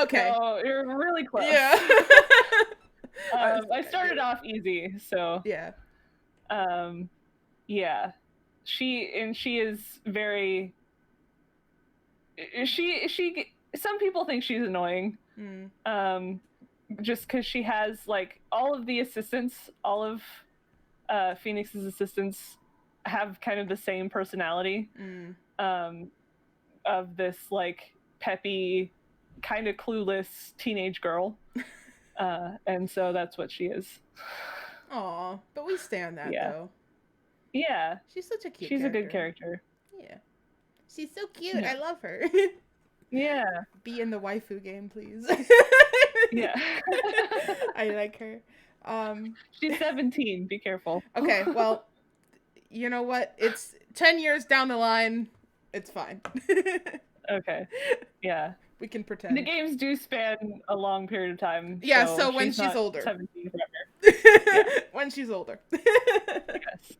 Okay. So you're really close. Yeah. I started off easy, so Yeah. yeah. She is very she some people think she's annoying. Mm. Just because she has like all of the assistants, all of Phoenix's assistants have kind of the same personality. Mm. Of this like peppy, kind of clueless teenage girl. And so that's what she is. Aw, but we stand that Yeah. though. Yeah. She's such a cute She's character. a good character. Yeah. She's so cute. Yeah. I love her. Yeah. Be in the waifu game, please. Yeah. I like her. She's 17. Be careful. Okay, well, you know what? It's 10 years down the line. It's fine. Okay. Yeah. We can pretend. The games do span a long period of time. Yeah, so when she's older. 17 forever. Yeah. When she's older. Yes.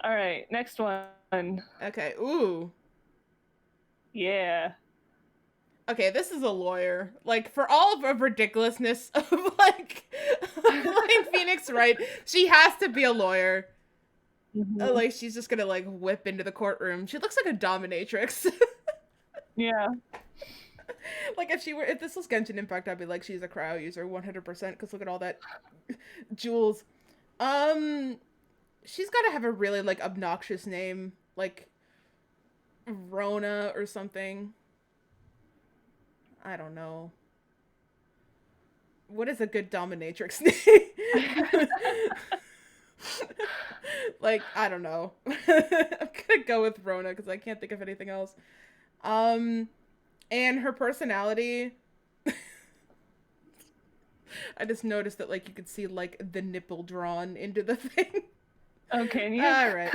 All right, next one. Okay, ooh. Yeah. Okay, this is a lawyer. Like, for all of the ridiculousness of, like Phoenix, right? She has to be a lawyer. Mm-hmm. Like, she's just gonna, like, whip into the courtroom. She looks like a dominatrix. Yeah. Like, if this was Genshin Impact, I'd be like, she's a cryo user, 100%, because look at all that jewels. She's gotta have a really, like, obnoxious name. Like, Rona or something. I don't know. What is a good dominatrix name? Like, I don't know. I'm gonna go with Rona because I can't think of anything else. And her personality. I just noticed that, like, you could see, like, the nipple drawn into the thing. Oh, can you? All right.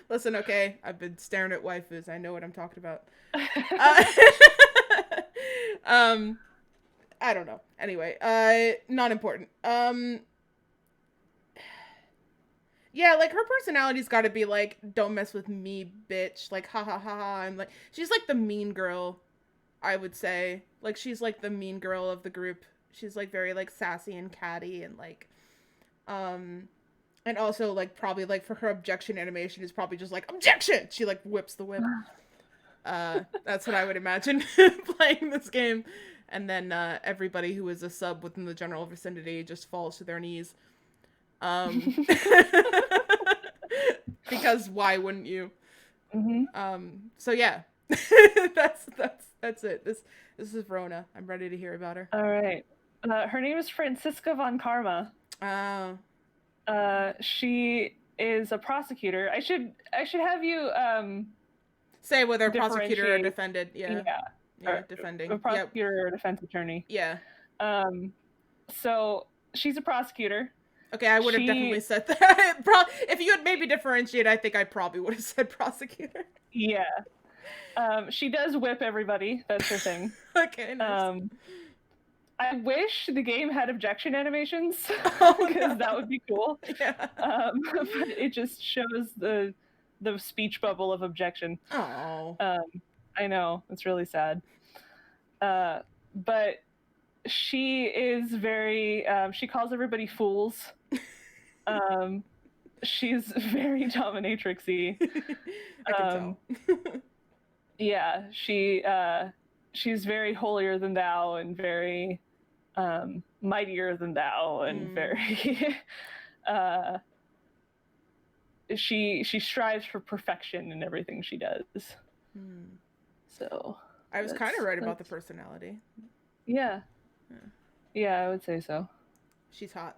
Listen, okay, I've been staring at waifus. I know what I'm talking about. I don't know. Anyway, not important. Yeah, like, her personality's got to be like, don't mess with me, bitch. Like, ha ha ha ha. I'm like, she's like the mean girl, I would say. Like, she's like the mean girl of the group. She's like very like sassy and catty and like, and also like probably like for her objection animation is probably just like objection. She like whips the whip. That's what I would imagine playing this game. And then everybody who is a sub within the general vicinity just falls to their knees. Because why wouldn't you? Mm-hmm. So yeah, that's it. This is Rona. I'm ready to hear about her. All right. Her name is Francisca von Karma. She is a prosecutor. I should have you say whether a prosecutor or defended. Yeah. Or defending. A prosecutor or defense attorney. Yeah. So she's a prosecutor. Okay, I would have definitely said that. If you had maybe differentiate, I think I probably would have said prosecutor. Yeah. She does whip everybody. That's her thing. Okay, nice. I wish the game had objection animations because that would be cool. Yeah. But it just shows the speech bubble of objection. Oh. I know, it's really sad. But she is very. She calls everybody fools. She's very dominatrixy. I can tell. Yeah, she's very holier than thou and very mightier than thou and very she strives for perfection in everything she does. So I was kind of right about the personality. Yeah. Yeah, I would say so. She's hot.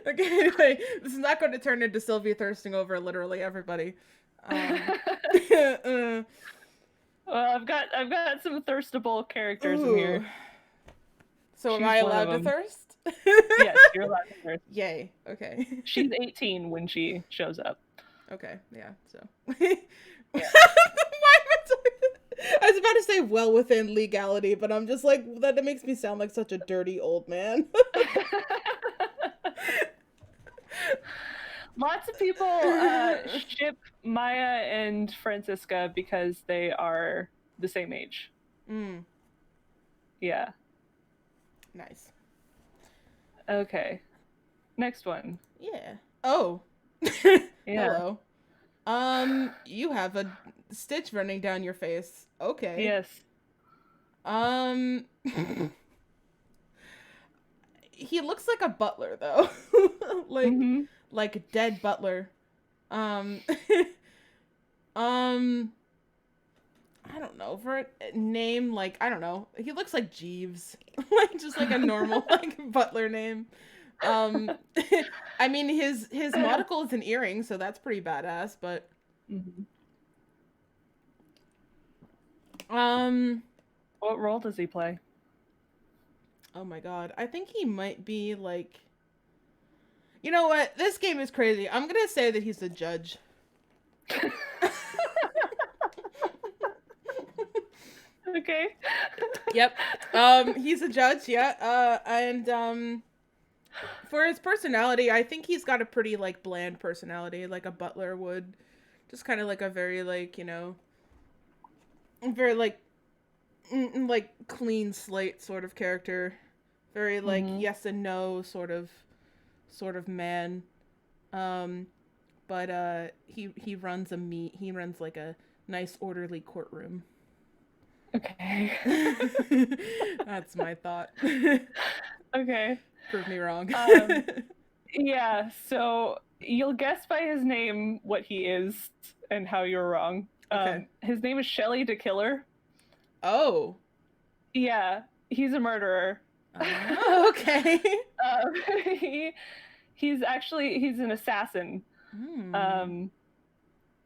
Okay, anyway, this is not going to turn into Sylvia thirsting over literally everybody. Well, I've got some thirstable characters in here. So am I allowed to thirst? Yes, you're allowed to thirst. Yay. Okay. She's 18 when she shows up. Okay, yeah, so. Yeah. I was about to say well within legality, but I'm just like, that makes me sound like such a dirty old man. Lots of people ship Maya and Francisca because they are the same age. Mm, Yeah. nice. Okay. Next one. Yeah. Oh. Yeah. Hello. You have a stitch running down your face. Okay. Yes. Um, he looks like a butler though, like Mm-hmm. like a dead butler. Um, um, I don't know for a name like I don't know. He looks like Jeeves, like just like a normal like butler name. Um, I mean his monocle is an earring, so that's pretty badass. But Mm-hmm. um, What role does he play? oh my god, I think he might be like. You know what? This game is crazy. I'm gonna say that he's a judge. Okay. Yep. He's a judge, yeah. And for his personality, I think he's got a pretty like bland personality, like a butler would. Just kind of like a very like, very like clean slate sort of character. Very like Mm-hmm. yes and no sort of man. Um but he runs like a nice orderly courtroom. Okay. That's my thought. Okay. Prove me wrong. Um, yeah, so you'll guess by his name what he is and how you're wrong. Okay. His name is Shelley the Killer. Oh. Yeah, he's a murderer. Oh, okay. um, he, he's an assassin. Hmm. Um,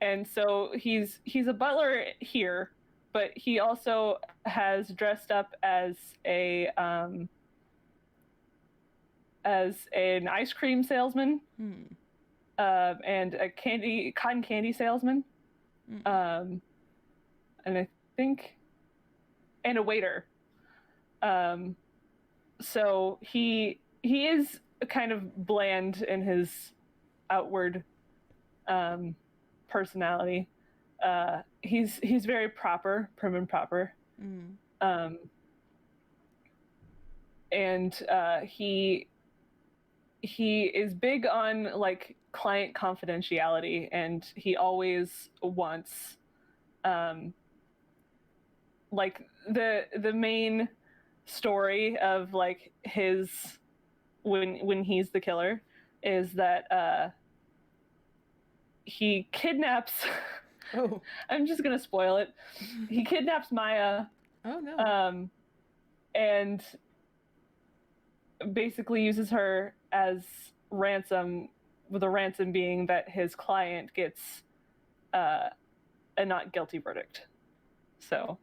and so he's a butler here, but he also has dressed up as an ice cream salesman, Hmm. and a cotton candy salesman, Hmm. um, and I think, and a waiter. Um, so he is kind of bland in his outward um, personality. He's very proper, prim and proper, Hmm. um, and he is big on like client confidentiality, and he always wants um, like the main story of like his when he's the killer is that he kidnaps Oh. I'm just gonna spoil it. He kidnaps Maya, Oh no. um, and basically uses her as ransom, with the ransom being that his client gets uh, a not guilty verdict. So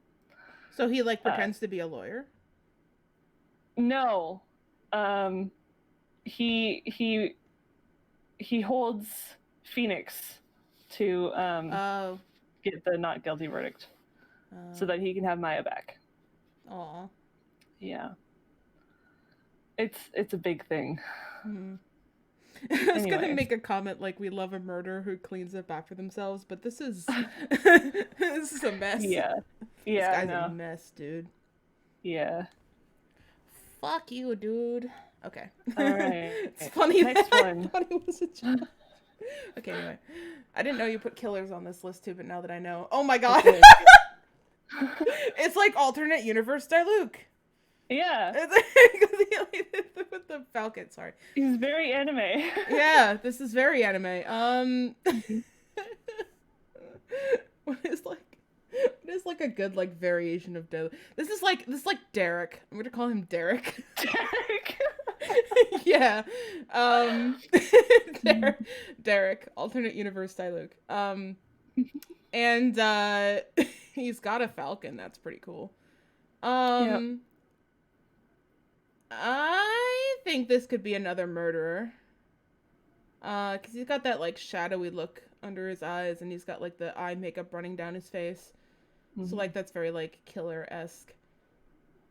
So he like uh, pretends to be a lawyer? no, um, he he holds Phoenix to Oh. get the not guilty verdict so Oh. that he can have Maya back. Aw. Yeah, it's a big thing. Hmm. I was gonna Anyways, make a comment like we love a murderer who cleans up after themselves, but this is this is a mess. yeah, This yeah, guy's a no, mess, dude. yeah. Fuck you, dude. Okay. All right, It's funny that next I one. thought it was a joke. Okay, anyway. I didn't know you put killers on this list too, but now that I know. Oh my I god. did. It's like alternate universe Diluc. Yeah, With the Falcon, sorry. he's very anime. Yeah, this is very anime. Mhm. What is like a good like variation of Diluc? This is like Derek. I'm gonna call him Derek. Derek. Yeah. Um Derek, alternate universe Diluc. And he's got a falcon. That's pretty cool. Yep. Um I think this could be another murderer. Cuz he's got that like shadowy look under his eyes and he's got like the eye makeup running down his face. So Mhm. like that's very like killer-esque.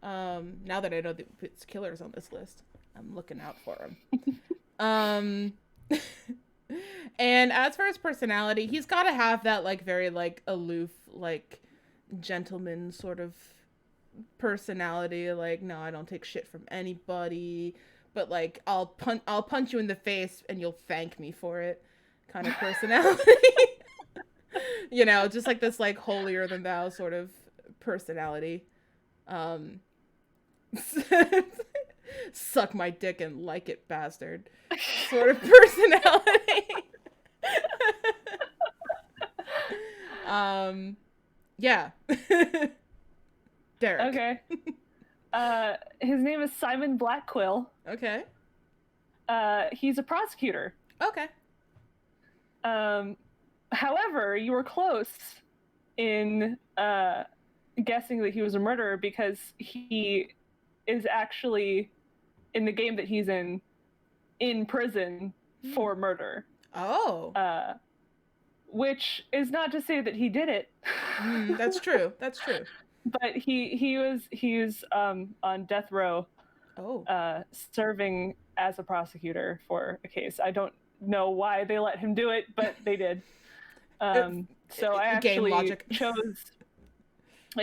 Now that I know that it's killers on this list, I'm looking out for him. Um And as for his personality, he's got to have that like very like aloof, like gentleman sort of personality. Like, no, I don't take shit from anybody, but like I'll punch you in the face and you'll thank me for it, kind of personality. Just like this like holier than thou sort of personality. Um, suck my dick and like it, bastard. Sort of personality. Yeah. Derek. Okay. His name is Simon Blackquill. Okay. He's a prosecutor. Okay. However, you were close in guessing that he was a murderer because he is actually in the game that he's in prison for murder. Oh. Which is not to say that he did it. That's true. That's true. But he was on death row. Oh. Serving as a prosecutor for a case. I don't know why they let him do it, but they did. So I actually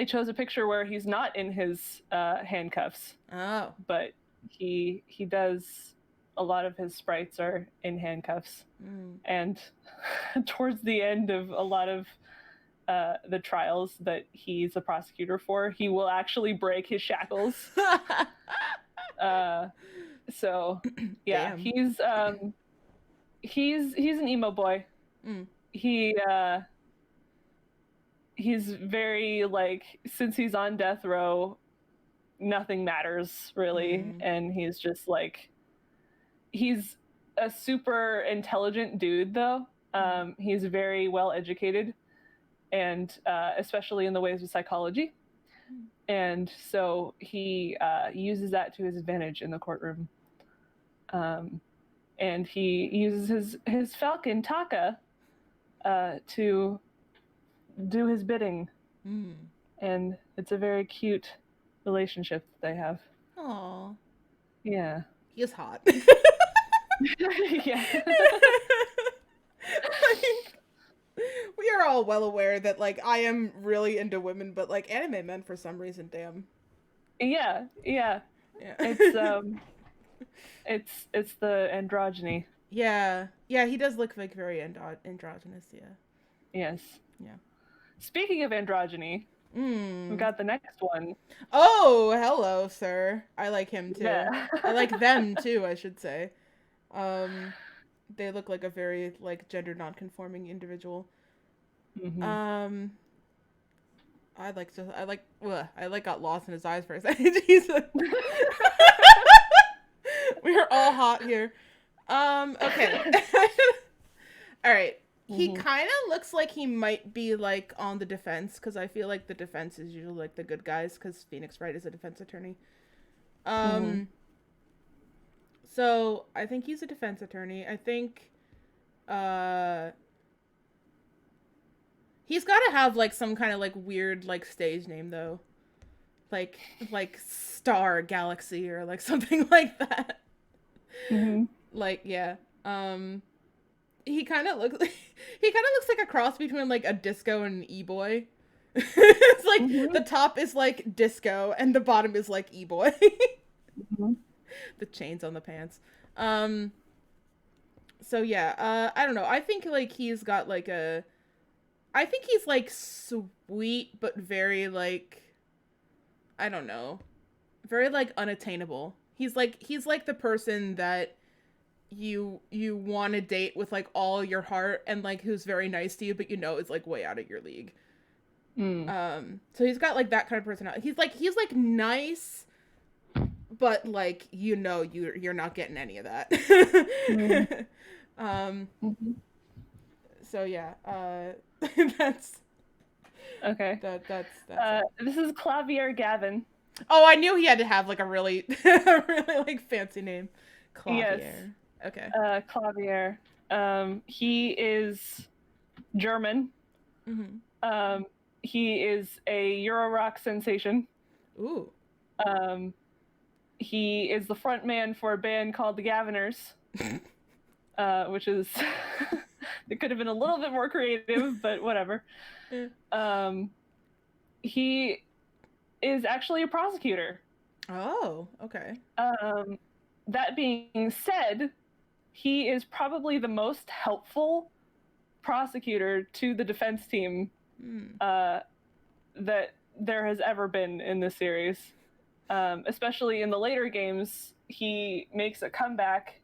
chose a picture where he's not in his handcuffs. Oh. But he does. A lot of his sprites are in handcuffs, and towards the end of a lot of the trials that he's a prosecutor for, he will actually break his shackles. So yeah, damn. he's an emo boy. He's very like, since he's on death row, nothing matters really, and he's just like, he's a super intelligent dude though. He's very well educated, and especially in the ways of psychology, and so he uses that to his advantage in the courtroom. And he uses his falcon Taka to do his bidding, and it's a very cute relationship that they have. Aww. Yeah. He is hot. Yeah. We are all well aware that like I am really into women, but like anime men for some reason, damn. Yeah. It's the androgyny. Yeah, he does look like very androgynous. Yeah. Yes. Yeah. Speaking of androgyny, we got the next one. Oh, hello, sir. I like him too. Yeah. I like them too, I should say. They look like a very like gender non-conforming individual. I got lost in his eyes for a second. Jesus. We are all hot here. Okay. All right. He kind of looks like he might be like on the defense, because I feel like the defense is usually like the good guys, because Phoenix Wright is a defense attorney. So I think he's a defense attorney. I think he's got to have like some kind of like weird like stage name though, like Star Galaxy or like something like that. Like yeah. He kind of looks like a cross between like a disco and an e-boy. It's like the top is like disco and the bottom is like e-boy. The chains on the pants. So yeah, I don't know. I think like he's got like I think he's like sweet but very like, I don't know, very like unattainable. He's like the person that you want to date with like all your heart, and like who's very nice to you, but is like way out of your league. So he's got like that kind of personality. He's like nice, but like you're not getting any of that. So yeah, that's okay. That's this is Clavier Gavin. Oh, I knew he had to have like a really really like fancy name. Clavier. Yes. Okay. Clavier. He is German. He is a Euro rock sensation. Ooh. He is the front man for a band called the Gaviners, which is It could have been a little bit more creative, but whatever. Yeah. He is actually a prosecutor. Oh, okay. That being said, he is probably the most helpful prosecutor to the defense team that there has ever been in this series. Especially in the later games, he makes a comeback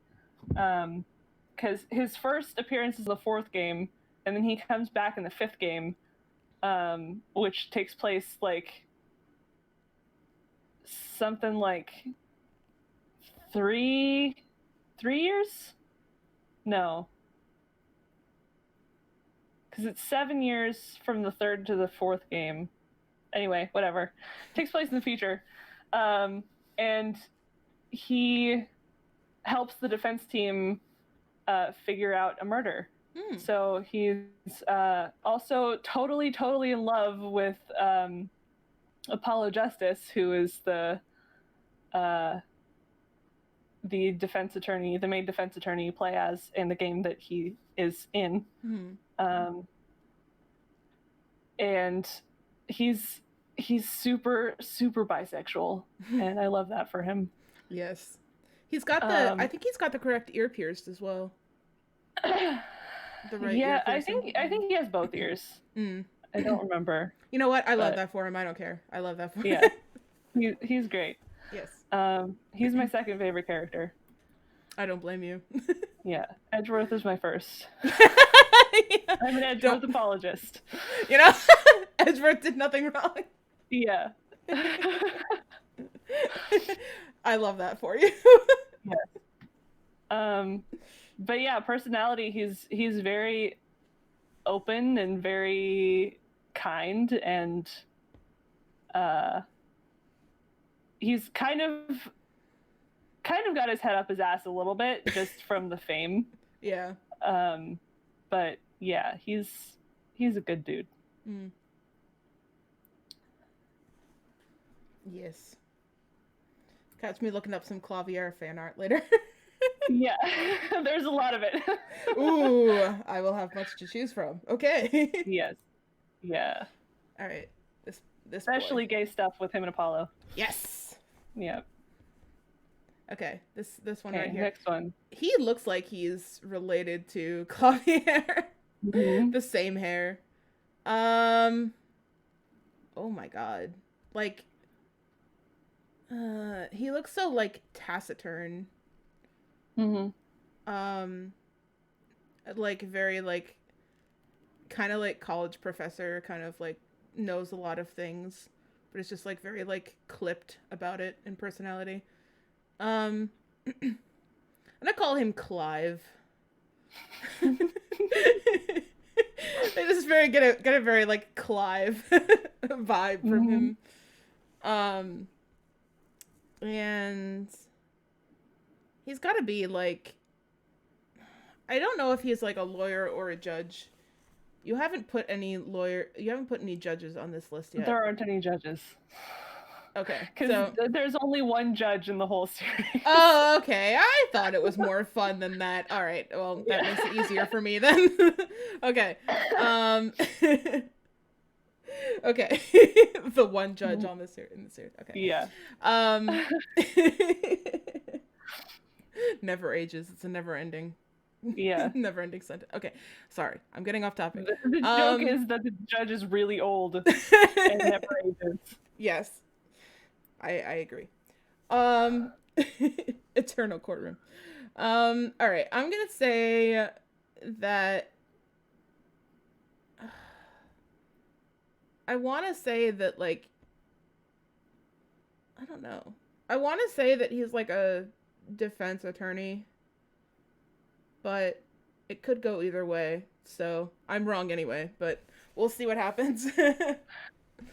because his first appearance is the 4th game, and then he comes back in the 5th game, which takes place like something like 3 years? No, because it's 7 years from the 3rd to the 4th game. Anyway, whatever. It takes place in the future. And he helps the defense team figure out a murder. So he's also totally in love with Apollo Justice, who is the defense attorney, the main defense attorney you play as in the game that he is in. And he's super bisexual, and I love that for him. Yes. He's got the I think he's got the correct ear pierced as well. The right ear piercing. I think he has both ears. I don't remember. You know what? I love that for him. I don't care. I love that for him. Yeah. He's great. Yes. He's my second favorite character. I don't blame you. Yeah. Edgeworth is my first. Yeah. I'm an Edgeworth apologist. You know? Edgeworth did nothing wrong. Yeah. I love that for you. Yes. But yeah, personality, he's very open and very kind, and he's kind of got his head up his ass a little bit just from the fame. Yeah. But yeah, he's a good dude. Yes. Catch me looking up some Clavier fan art later. Yeah, there's a lot of it. Ooh, I will have much to choose from. Okay. Yes. Yeah. All right. This especially boy. Gay stuff with him and Apollo. Yes. Yeah. Okay, this one right here. Next one. He looks like he's related to Clavier. The same hair. Oh my god. Like he looks so like taciturn. Like very like kind of like college professor, kind of like knows a lot of things, but it's just like very like clipped about it in personality. I'm gonna call him Clive. I just get a very like Clive vibe from him. And he's got to be like, I don't know if he's like a lawyer or a judge. You haven't put any judges on this list yet. There aren't any judges. Okay. Because there's only one judge in the whole series. Oh, okay. I thought it was more fun than that. All right. Well, that makes it easier for me then. Okay. Okay. The one judge on this in the series. Okay. Yeah. Never ages. It's a never ending. Yeah. Never ending sentence. Okay. Sorry. I'm getting off topic. The joke is that the judge is really old and never ages. Yes. I agree. Eternal courtroom. All right. I'm gonna say that I want to say that like I don't know. I want to say that he's like a defense attorney, but it could go either way. So I'm wrong anyway, but we'll see what happens.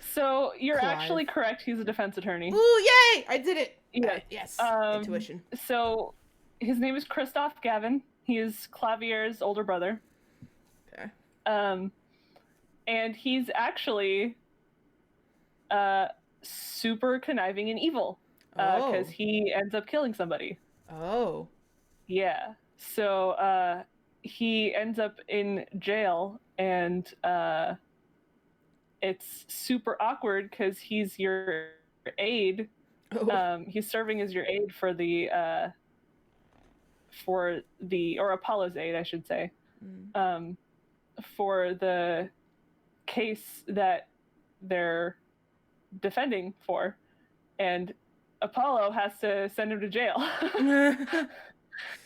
So you're Clive. actually correct. He's a defense attorney. Ooh, yay! I did it. Yeah. Yes. Intuition. So his name is Christoph Gavin. He is Clavier's older brother. Okay. And he's actually super conniving and evil. Because he ends up killing somebody. Oh. Yeah. So he ends up in jail, and it's super awkward because he's your aide. Oh. He's serving as your aide for the or Apollo's aide, I should say, Mm. for the case that they're defending for, and Apollo has to send him to jail,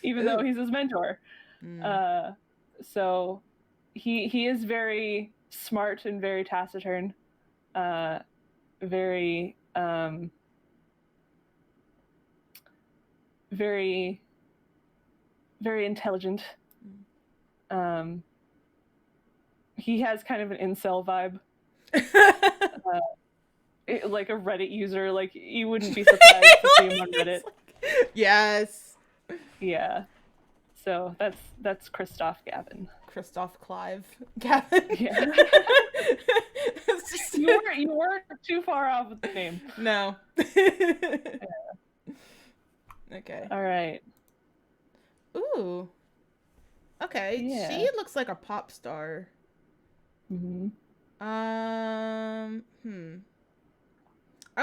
even though Ooh. he's his mentor. Mm. Uh, so he is very smart and very taciturn, very very very intelligent. Um, he has kind of an incel vibe, like a Reddit user. Like you wouldn't be surprised to see him on Reddit. Yes. Yeah. So that's Christoph Gavin. Christoph Clive Gavin. Yeah. It's just... you weren't too far off with the name. No. Yeah. Okay. All right. Ooh. Okay. Yeah. She looks like a pop star. Mm-hmm. I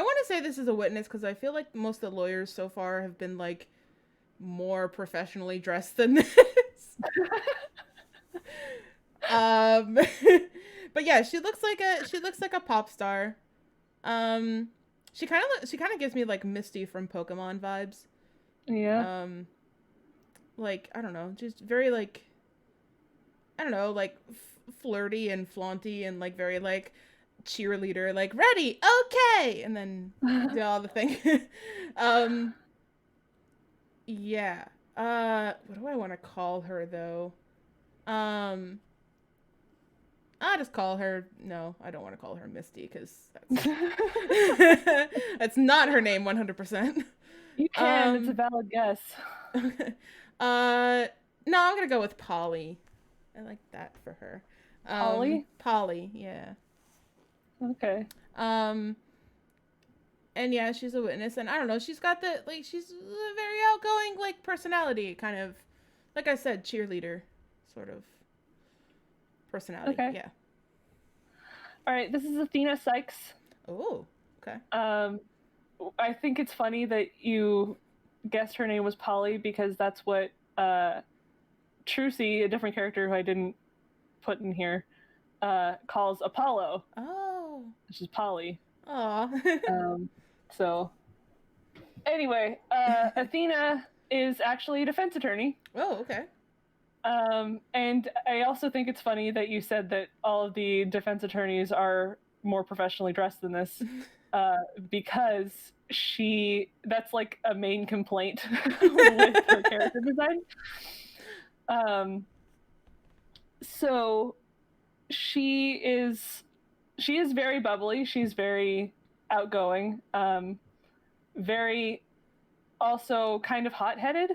want to say this is a witness because I feel like most of the lawyers so far have been like more professionally dressed than this. But yeah, she looks like a pop star. She kind of gives me like Misty from Pokemon vibes. Yeah. Like I don't know, just very like I don't know, like flirty and flaunty and like very like cheerleader, like ready, okay, and then do all the thing. um, yeah. What do I want to call her though? Um, I'll just call her. No, I don't want to call her Misty because that's that's not her name 100%. You can. It's a valid guess. No, I'm gonna go with Polly. I like that for her. Polly, yeah. Okay. And yeah, she's a witness, and I don't know, she's got the like, she's a very outgoing like personality, kind of, like I said, cheerleader sort of personality. Okay. Yeah. All right. This is Athena Sykes. Oh. Okay. I think it's funny that you guessed her name was Polly because that's what Trucy, a different character who I didn't put in here, calls Apollo. Oh. Which is Polly. Aw. So, anyway, Athena is actually a defense attorney. Oh, okay. And I also think it's funny that you said that all of the defense attorneys are more professionally dressed than this, because that's like a main complaint with her character design. So she is very bubbly. She's very outgoing. Very also kind of hot-headed.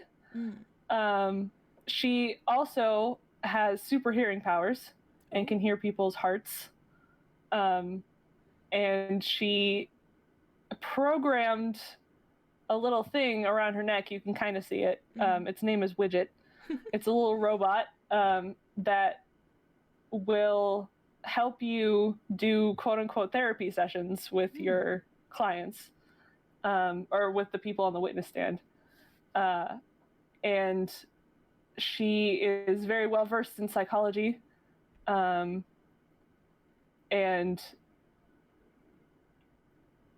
She also has super hearing powers and can hear people's hearts. And she programmed a little thing around her neck. You can kind of see it. Its name is Widget. It's a little robot that will help you do quote-unquote therapy sessions with your clients, or with the people on the witness stand. And she is very well versed in psychology, and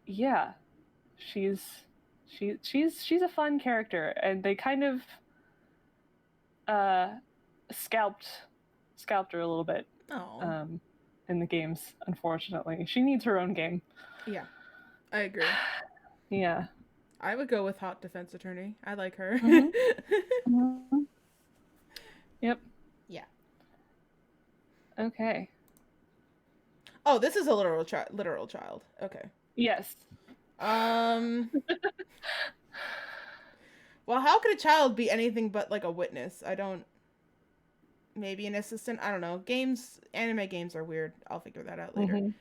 yeah, she's a fun character, and they kind of scalped her a little bit. In the games, unfortunately. She needs her own game. Yeah, I agree. Yeah. I would go with hot defense attorney. I like her. Yep. Yeah. Okay. Oh, this is a literal child. Okay. Yes. Well, how could a child be anything but like a witness? Maybe an assistant. I don't know. Anime games are weird. I'll figure that out later.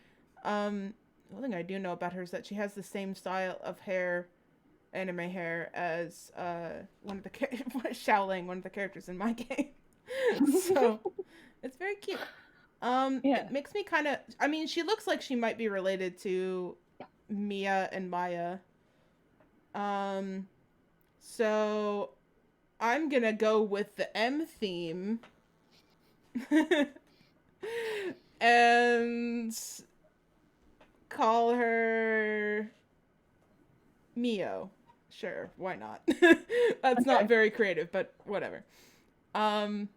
One thing I do know about her is that she has the same style of hair, anime hair, as one of the Xiaoling, one of the characters in my game. So it's very cute. Yeah. It makes me kind of. I mean, she looks like she might be related to Mia and Maya. Um, so I'm gonna go with the M theme, and call her Mio. Sure, why not? That's not Okay. very creative, but whatever. Um,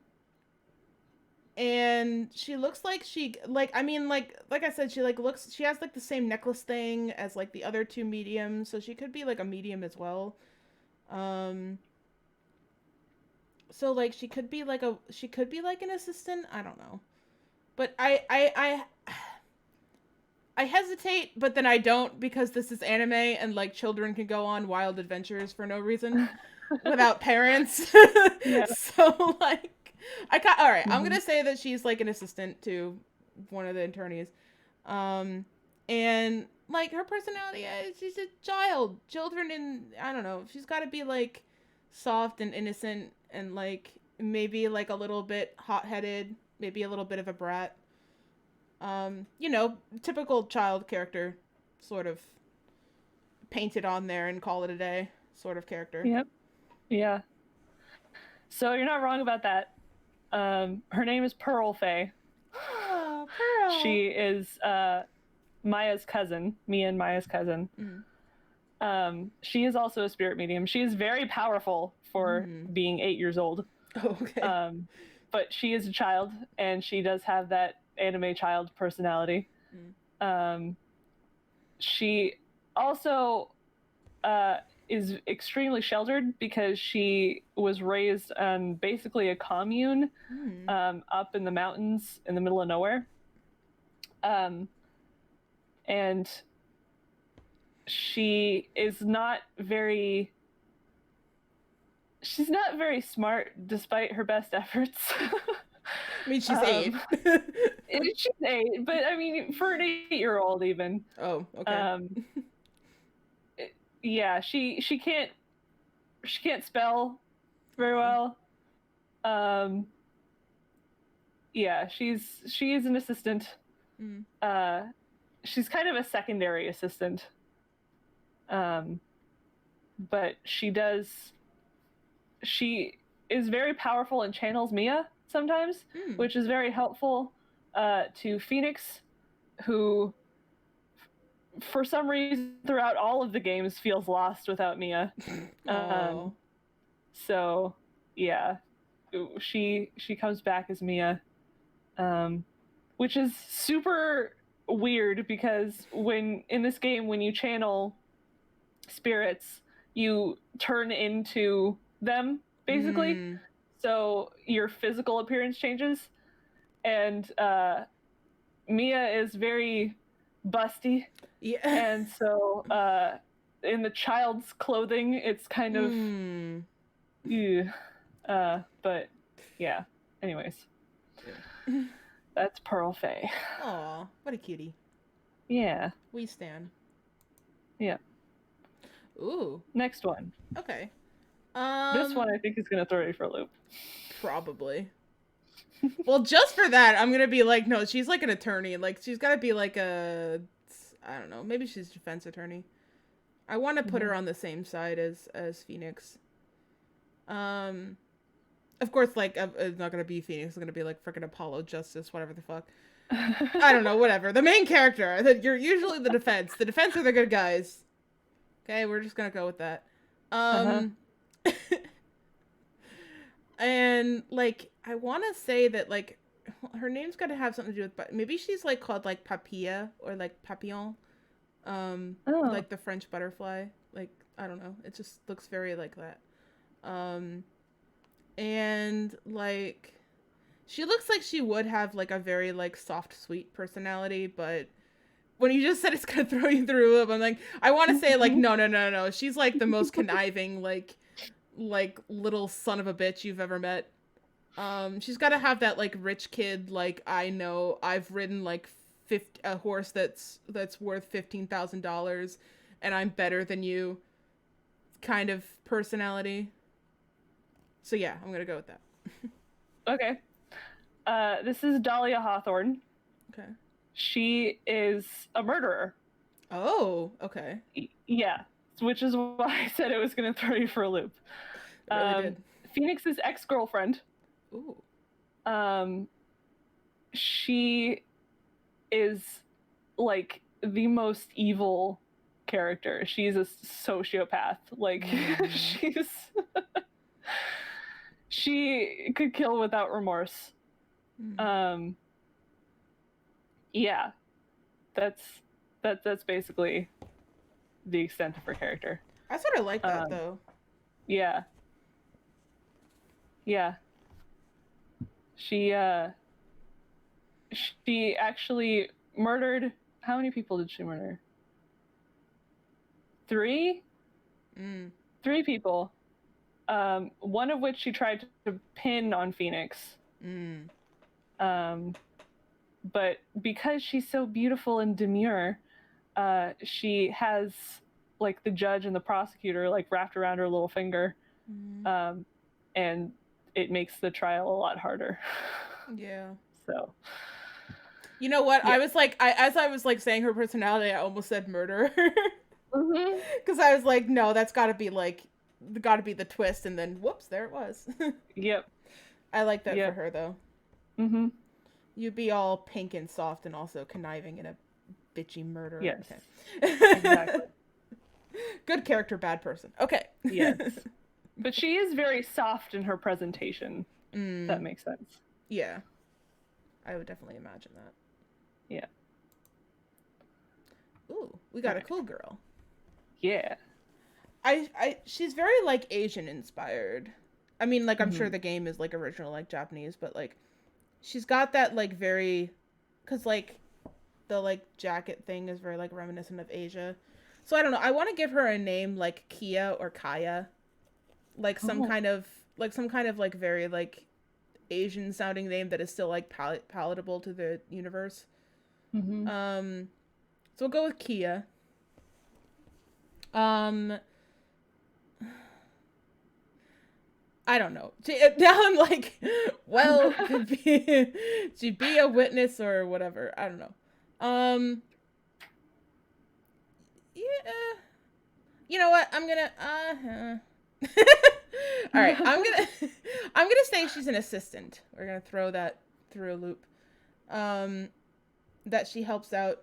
and she looks like she like I mean like I said, she like looks she has like the same necklace thing as like the other two mediums, so she could be like a medium as well. Um, so like she could be like an assistant. I don't know, but I hesitate, but then I don't because this is anime and like children can go on wild adventures for no reason without parents. Yeah. So like all right, I'm Hmm. going to say that she's like an assistant to one of the attorneys. Um and like her personality, she's a child. Children in I don't know, she's got to be like soft and innocent and like maybe like a little bit hot-headed, maybe a little bit of a brat. You know, typical child character, sort of paint it on there and call it a day, sort of character. Yep. Yeah. So you're not wrong about that. Her name is Pearl Faye. Oh, Pearl. She is Maya's cousin, Mia and Maya's cousin. Mm. She is also a spirit medium. She is very powerful for Mm. being 8 years old. Oh, okay. But she is a child, and she does have that anime child personality. Mm. Um, she also is extremely sheltered because she was raised on basically a commune Mm. up in the mountains in the middle of nowhere. Um, and she is not very she's not very smart despite her best efforts. I mean, she's um, 8. she's 8, but I mean, for an 8-year-old, even, Oh, okay. um, yeah, she can't spell very Aw. well. Um, yeah, she is an assistant. Mm. Uh, she's kind of a secondary assistant. Um, but she is very powerful and channels Mia sometimes, Mm. which is very helpful to Phoenix, who, for some reason, throughout all of the games, feels lost without Mia. Oh. Um, so, yeah, she comes back as Mia, um, which is super weird because when in this game, when you channel spirits, you turn into them basically. Mm. So your physical appearance changes, and Mia is very busty, Yeah. and so in the child's clothing, it's kind of, Mm. ew. But yeah. Anyways, Yeah. that's Pearl Faye. Aw, what a cutie. Yeah. We stand. Yeah. Ooh. Next one. Okay. This one I think is gonna throw you for a loop. Probably. Well, just for that, I'm gonna be like, no, she's like an attorney. Like, she's gotta be like a, I don't know, maybe she's a defense attorney. I want to put her Mhm. on the same side as Phoenix. Um, of course, like, it's not gonna be Phoenix. It's gonna be like freaking Apollo Justice, whatever the fuck. I don't know, whatever. The main character. That you're usually the defense. The defense are the good guys. Okay, we're just gonna go with that. Uh-huh. Um, and like I want to say that like her name's got to have something to do with, but maybe she's like called like Papilla or like Papillon, Oh. like the French butterfly. Like I don't know, it just looks very like that. Um, and like she looks like she would have like a very like soft, sweet personality, but when you just said it's gonna throw you through a loop, I'm like, I want to say like Mhm. no. She's like the most conniving like little son of a bitch you've ever met. She's got to have that like rich kid like I know I've ridden like a horse that's worth $15,000 and I'm better than you kind of personality. So yeah, I'm gonna go with that. Okay. This is Dahlia Hawthorne. Okay. She is a murderer. Oh, okay. Yeah, which is why I said it was going to throw you for a loop. It really did. Phoenix's ex-girlfriend. Ooh. Um, she is like the most evil character. She's a sociopath. Like she's she could kill without remorse. Um, yeah, that's that's basically the extent of her character. I sort of like that though. Yeah. Yeah. She she actually murdered, how many people did she murder? Three? Three people. One of which she tried to pin on Phoenix. But because she's so beautiful and demure, she has like the judge and the prosecutor like wrapped around her little finger, and it makes the trial a lot harder. Yeah. So, you know what? Yeah. I was like, as I was like saying her personality, I almost said murderer. Because I was like, no, that's got to be like, got to be the twist, and then whoops, there it was. Yep. I like that for her though. Mm-hmm. You'd be all pink and soft and also conniving in a bitchy murderer. Yes. Okay. Exactly. Good character, bad person. Okay. Yes. But she is very soft in her presentation. That makes sense. Yeah. I would definitely imagine that. Yeah. Ooh, we got a cool girl. Yeah. She's very like Asian inspired. I mean, like I'm sure the game is like original like Japanese, but like she's got that like very, cause like the like jacket thing is very like reminiscent of Asia. So I don't know. I want to give her a name like Kia or Kaya, like some kind of like very like Asian sounding name that is still like palatable to the universe. So we'll go with Kia. I don't know. Now I'm like, well, she'd be a witness or whatever. I don't know. Yeah. You know what? I'm gonna. All right. I'm gonna say she's an assistant. We're gonna throw that through a loop. That she helps out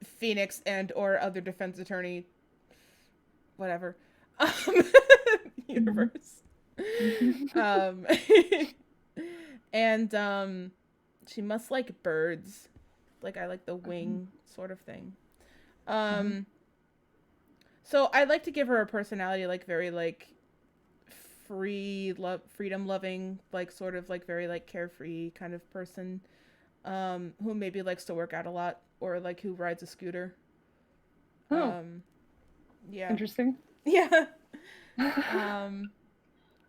Phoenix and or other defense attorney. Whatever. Universe. And she must like birds, like I like the wing sort of thing. So I'd like to give her a personality like very like freedom loving, like sort of like very like carefree kind of person, who maybe likes to work out a lot or like who rides a scooter. Yeah. Interesting. Yeah.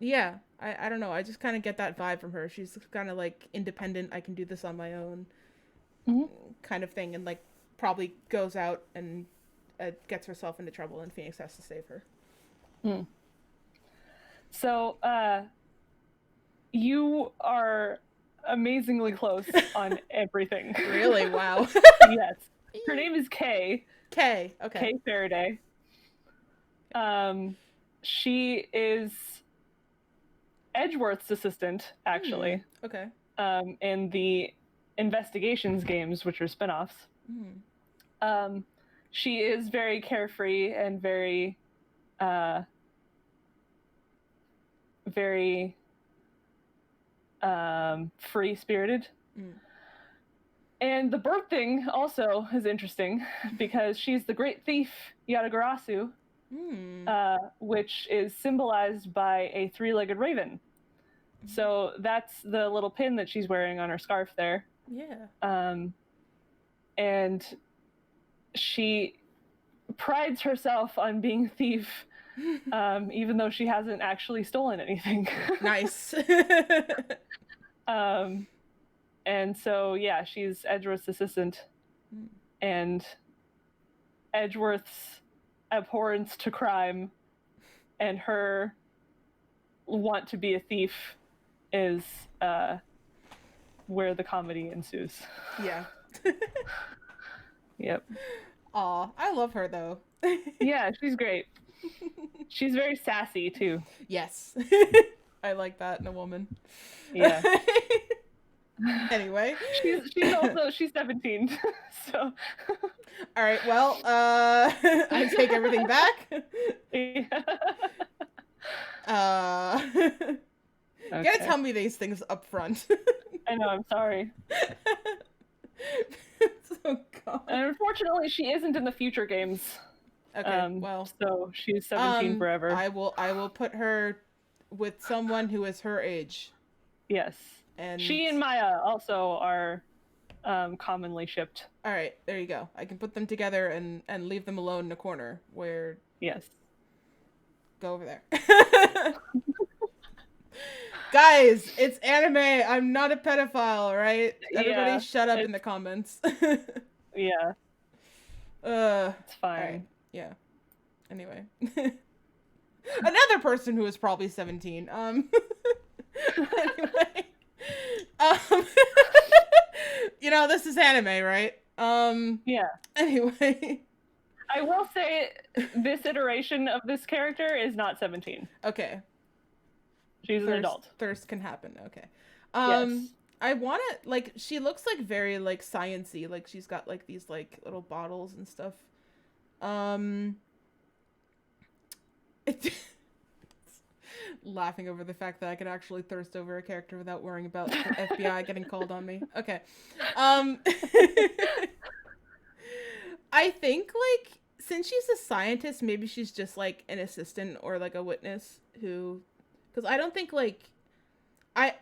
Yeah, I don't know. I just kind of get that vibe from her. She's kind of like independent. I can do this on my own, kind of thing, and like probably goes out and gets herself into trouble, and Phoenix has to save her. So, you are amazingly close on everything. Really? Wow. Yes. Her name is Kay. Kay. Okay. Kay Faraday. She is Edgeworth's assistant, actually. Okay. In the investigations games, which are spin-offs. She is very carefree and very very free-spirited. And the bird thing also is interesting because she's the great thief Yatagarasu, which is symbolized by a three-legged raven. So that's the little pin that she's wearing on her scarf there. Yeah. And she prides herself on being a thief, even though she hasn't actually stolen anything. Nice. And so, yeah, she's Edgeworth's assistant. And Edgeworth's abhorrence to crime and her want to be a thief is where the comedy ensues. Yeah. Yep. Aw, I love her though. Yeah, she's great. She's very sassy too. Yes. I like that in a woman. Yeah. Anyway. She's 17. So All right, well, I take everything back. yeah. You gotta Okay. tell me these things up front. I know, I'm sorry. Oh god. And unfortunately she isn't in the future games. Okay, well, So she's 17 forever. I will put her with someone who is her age. Yes. And she and Maya also are commonly shipped. All right, there you go. I can put them together and leave them alone in a corner where. Yes. Go over there. Guys, it's anime. I'm not a pedophile, right? Everybody shut up in the comments. Yeah. It's fine. Right. Yeah. Anyway. Another person who is probably 17. Anyway. This is anime, right? Yeah. Anyway. I will say this iteration of this character is not 17. Okay. She's an adult. Thirst can happen. Okay. Yes. I want to, like, she looks like very, like, science-y. Like, she's got, like, these, like, little bottles and stuff. Laughing over the fact that I could actually thirst over a character without worrying about the FBI getting called on me. Okay. I think, like, since she's a scientist, maybe she's just, like, an assistant or, like, a witness who... Because I don't think, like... I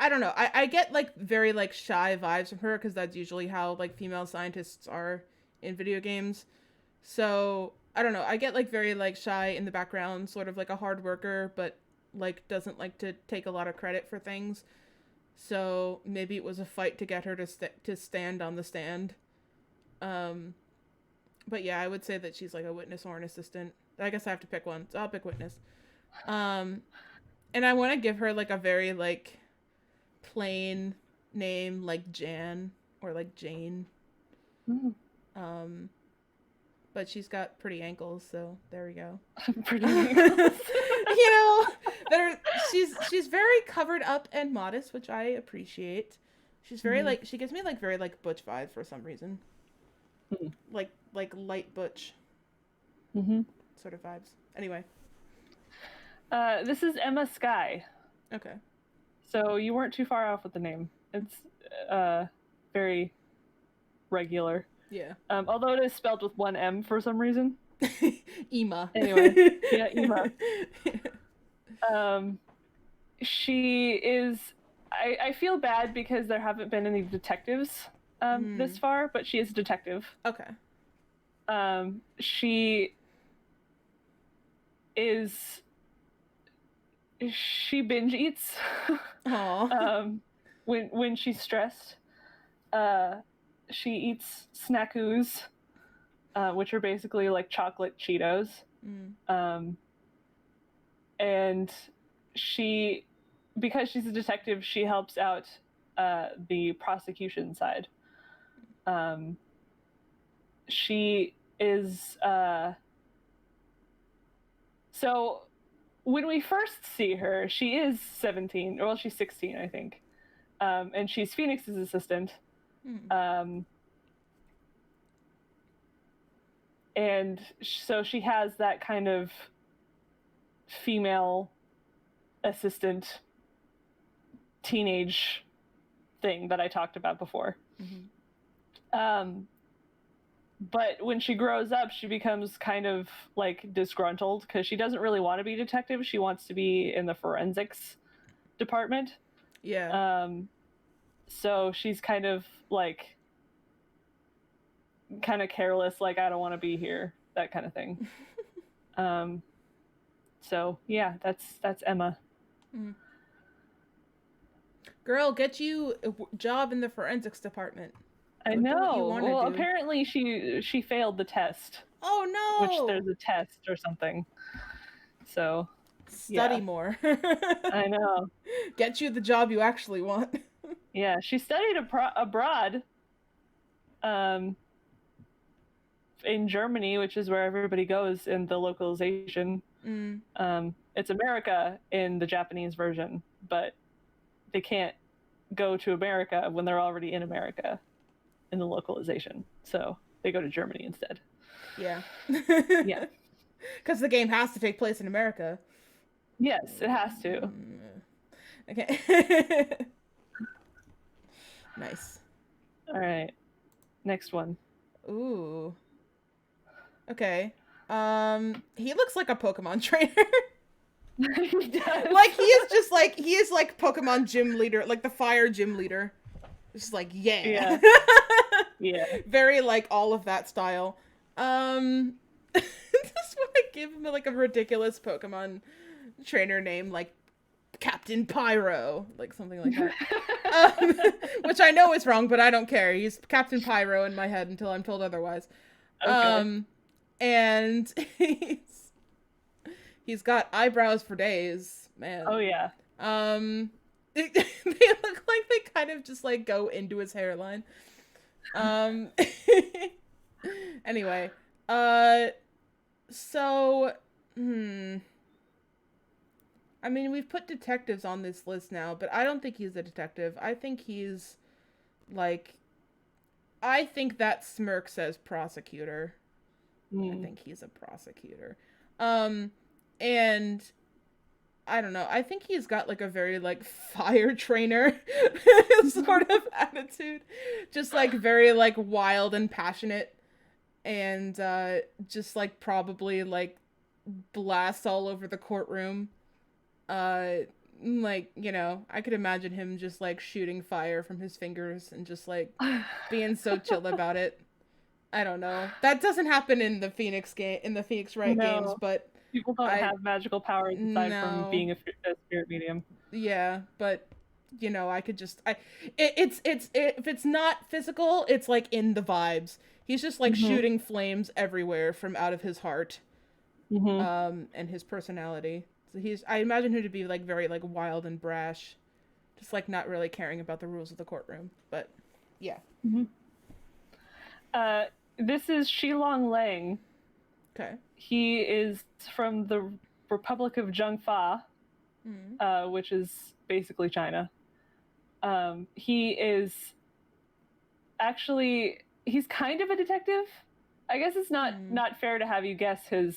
don't know. I get, like, very, like, shy vibes from her, because that's usually how, like, female scientists are in video games. So, I don't know. I get, like, very, like, shy in the background, sort of like a hard worker, but, like, doesn't like to take a lot of credit for things. So, maybe it was a fight to get her to stand on the stand. But yeah, I would say that she's, like, a witness or an assistant. I guess I have to pick one, so I'll pick witness. And I want to give her, like, a very, like... plain name like Jan or like Jane. But she's got pretty ankles, so there we go. Pretty ankles. She's very covered up and modest, which I appreciate. She's very like, she gives me like very like butch vibes for some reason. Like light butch. Sort of vibes. Anyway. This is Emma Sky. Okay. So you weren't too far off with the name. It's very regular. Yeah. Although it is spelled with one M for some reason. Ema. Anyway, yeah, Ema. She is... I feel bad because there haven't been any detectives this far, but she is a detective. Okay. She is... She binge eats when she's stressed. She eats snackoos, which are basically like chocolate Cheetos. And she, because she's a detective, she helps out the prosecution side. She is so when we first see her, she is 17. Well, she's 16, I think. And she's Phoenix's assistant. And so she has that kind of female assistant teenage thing that I talked about before. But when she grows up, she becomes kind of like disgruntled because she doesn't really want to be a detective. She wants to be in the forensics department. Yeah. So she's kind of like, kind of careless, like, I don't want to be here, that kind of thing. So yeah, that's Emma. Girl, get you a job in the forensics department. I know. Well, apparently she failed the test. Oh no! Which there's a test or something. So. Study Yeah, more. I know. Get you the job you actually want. Yeah, she studied abroad, um, in Germany, which is where everybody goes in the localization. Mm. It's America in the Japanese version, but they can't go to America when they're already in America in the localization. So they go to Germany instead. Yeah. Yeah. Because the game has to take place in America. Yes, it has to. Okay. Nice. All right. Next one. Ooh. Okay. He looks like a Pokemon trainer. He does. Like he is like Pokemon gym leader, like the fire gym leader. It's like yeah. Yeah. Yeah. Very like all of that style. Just want to give him like a ridiculous Pokemon trainer name, like Captain Pyro, like something like that. Which I know is wrong, but I don't care. He's Captain Pyro in my head until I'm told otherwise. Okay. And he's got eyebrows for days, man. Oh yeah. They look like they kind of just like go into his hairline. Um, anyway, so, I mean, we've put detectives on this list now, but I don't think he's a detective. I think he's like, I think that smirk says prosecutor. I think he's a prosecutor. And I don't know. I think he's got like a very like fire trainer sort of attitude. Just like very like wild and passionate and just like probably like blasts all over the courtroom. Like, you know, I could imagine him just like shooting fire from his fingers and just like being so chill about it. I don't know. That doesn't happen in the Phoenix Wright games, No, but people don't I have magical powers aside from no. being a spirit medium. Yeah, but you know, I could just if it's not physical, it's like in the vibes. He's just like shooting flames everywhere from out of his heart. And his personality. So I imagine him to be like very like wild and brash, just like not really caring about the rules of the courtroom. But yeah. This is Shilong Lang. Okay. He is from the Republic of Zhengfa, which is basically China. He is actually he's kind of a detective. I guess it's not fair to have you guess his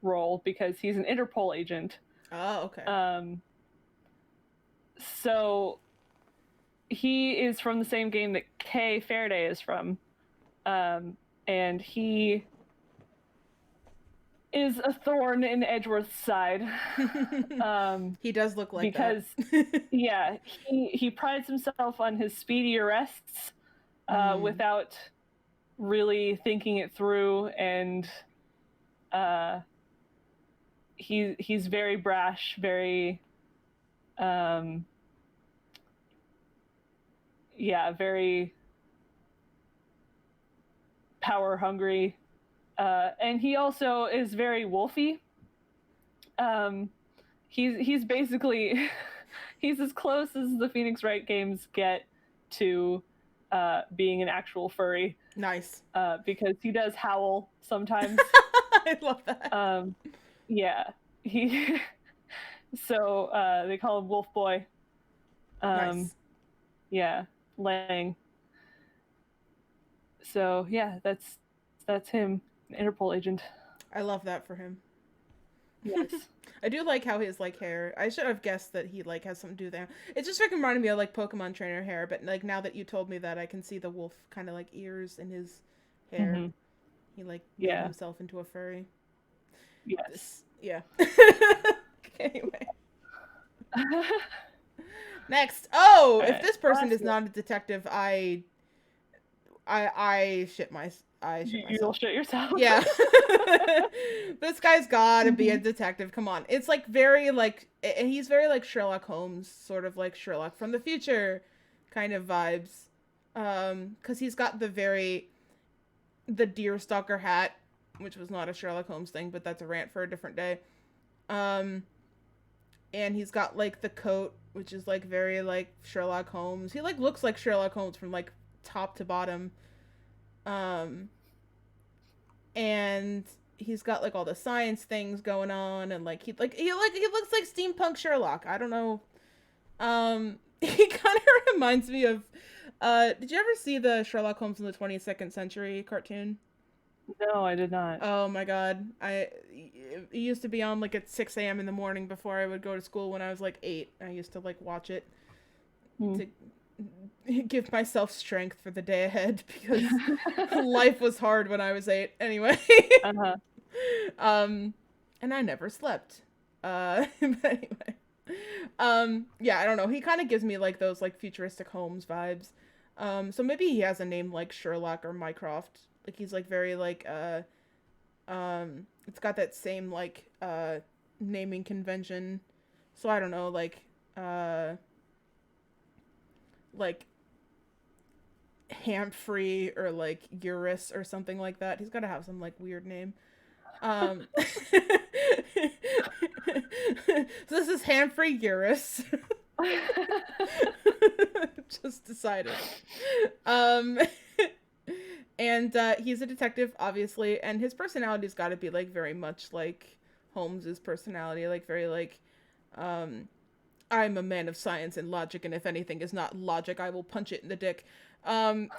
role because he's an Interpol agent. Oh, okay. So he is from the same game that Kay Faraday is from, and he is a thorn in Edgeworth's side. He does look like because, that. yeah, he prides himself on his speedy arrests without really thinking it through, and he's very brash, very very power hungry, and he also is very wolfy. He's basically he's as close as the Phoenix Wright games get to being an actual furry. Nice. Because he does howl sometimes. I love that. Yeah, he. So they call him Wolf Boy. Nice. Yeah, Lang. So yeah, that's him, an Interpol agent. I love that for him. Yes. I do like how his like hair. I should have guessed that he like has something to do there. It just like reminded me of like Pokemon trainer hair, but like now that you told me that, I can see the wolf kind of like ears in his hair. He like made himself into a furry. Yes. Yeah. Anyway. Next. Oh, if this person is not a detective, I shit myself. You'll shit yourself. Yeah. This guy's gotta be a detective. Come on. It's like very like he's very like Sherlock Holmes, sort of like Sherlock from the future kind of vibes. Cuz he's got the deerstalker hat, which was not a Sherlock Holmes thing, but that's a rant for a different day. Um, and he's got like the coat, which is like very like Sherlock Holmes. He like looks like Sherlock Holmes from like top to bottom. Um, and he's got like all the science things going on, and like he looks like steampunk Sherlock. I don't know. He kind of reminds me of. Did you ever see the Sherlock Holmes in the 22nd Century cartoon? No, I did not. Oh my god, it used to be on like at 6 a.m. in the morning before I would go to school when I was like 8. I used to like watch it Hmm. to give myself strength for the day ahead because life was hard when I was 8. Anyway, Uh-huh. um, and I never slept. But anyway, yeah, I don't know. He kind of gives me like those like futuristic Holmes vibes. So maybe he has a name like Sherlock or Mycroft. Like he's like very like it's got that same like naming convention. So I don't know, like Hamfrey or like Eurus or something like that. He's got to have some like weird name. So this is Hamfrey Eurus. Just decided. Um, and he's a detective, obviously, and his personality's got to be like very much like Holmes's personality, like very like, um, I'm a man of science and logic, and if anything is not logic, I will punch it in the dick. Um,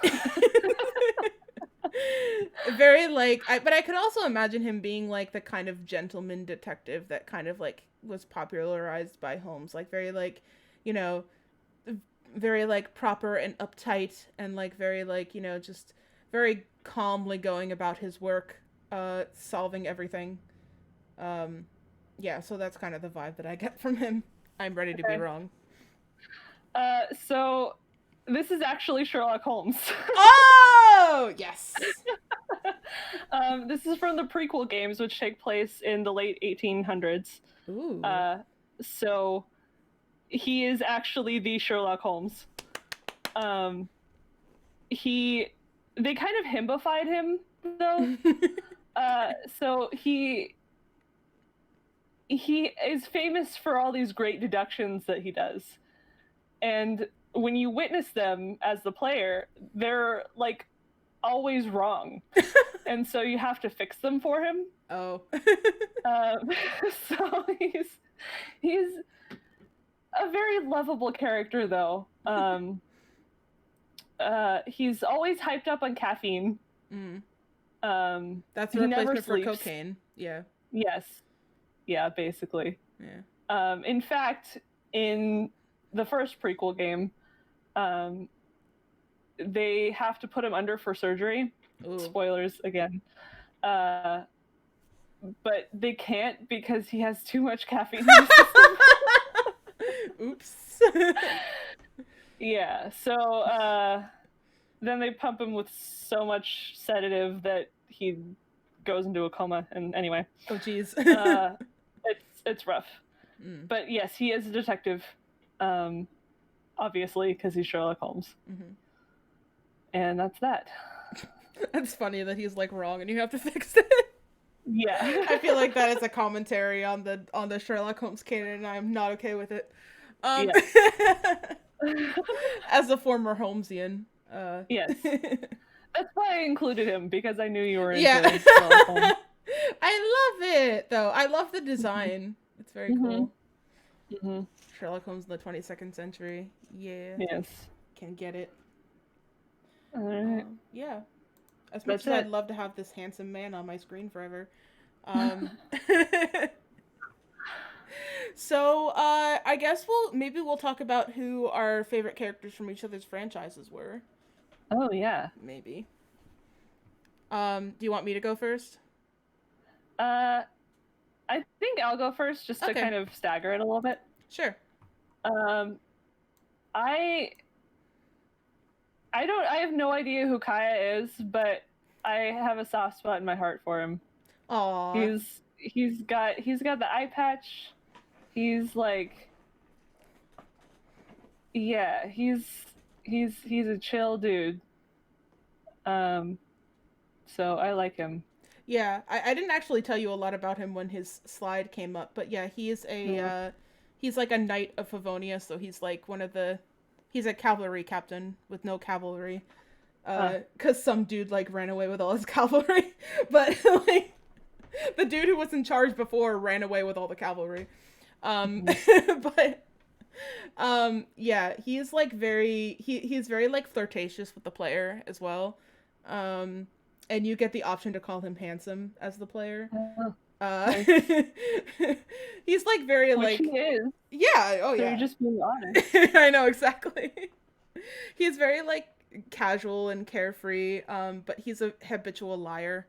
very like, but I could also imagine him being like the kind of gentleman detective that kind of like was popularized by Holmes, like very like, you know, very like proper and uptight and like very like just very calmly going about his work, solving everything. um yeah, so that's kind of the vibe that I get from him. I'm ready to be Okay. wrong. So this is actually Sherlock Holmes. Oh yes. This is from the prequel games, which take place in the late 1800s. Ooh. Uh, so he is actually the Sherlock Holmes. Um, he, they kind of himbified him though. So he is famous for all these great deductions that he does, and when you witness them as the player, they're like always wrong, and so you have to fix them for him. Oh. Um, so he's a very lovable character, though. He's always hyped up on caffeine. Mm. That's a He never replacement for sleeps. cocaine. Yeah. Yes, yeah, basically. Yeah. In fact, in the first prequel game, they have to put him under for surgery. Ooh. Spoilers again. But they can't because he has too much caffeine in his system. Oops. Yeah, so then they pump him with so much sedative that he goes into a coma. And anyway, Oh jeez. it's rough. Mm. But yes, he is a detective, obviously, because he's Sherlock Holmes. Mm-hmm. And that's that. That's funny that he's like wrong and you have to fix it. Yeah. I feel like that is a commentary on the Sherlock Holmes canon, and I'm not okay with it. Yeah. As a former Holmesian. Yes. That's why I included him, because I knew you were into yeah. Sherlock Holmes. I love it though. I love the design. It's very cool. Mm-hmm. Sherlock Holmes in the 22nd century. Yeah. Yes. Can get it. All right. Yeah. As much as I'd love to have this handsome man on my screen forever. So, I guess we'll talk about who our favorite characters from each other's franchises were. Oh yeah. Maybe. Do you want me to go first? I think I'll go first just to Okay. kind of stagger it a little bit. Sure. I have no idea who Kaya is, but I have a soft spot in my heart for him. Aww. He's got the eye patch. He's like, yeah, he's a chill dude. So I like him. Yeah, I didn't actually tell you a lot about him when his slide came up, but yeah, Mm. he's like a knight of Favonia, so he's like he's a cavalry captain with no cavalry. Huh. Cause some dude like ran away with all his cavalry, but like the dude who was in charge before ran away with all the cavalry. Mhm. But yeah, he's like he's very like flirtatious with the player as well. Um, and you get the option to call him handsome as the player. Oh, Uh, nice. he's like very Which he like is. yeah, oh So you're yeah. just being honest. I know exactly. He's very like casual and carefree, but he's a habitual liar.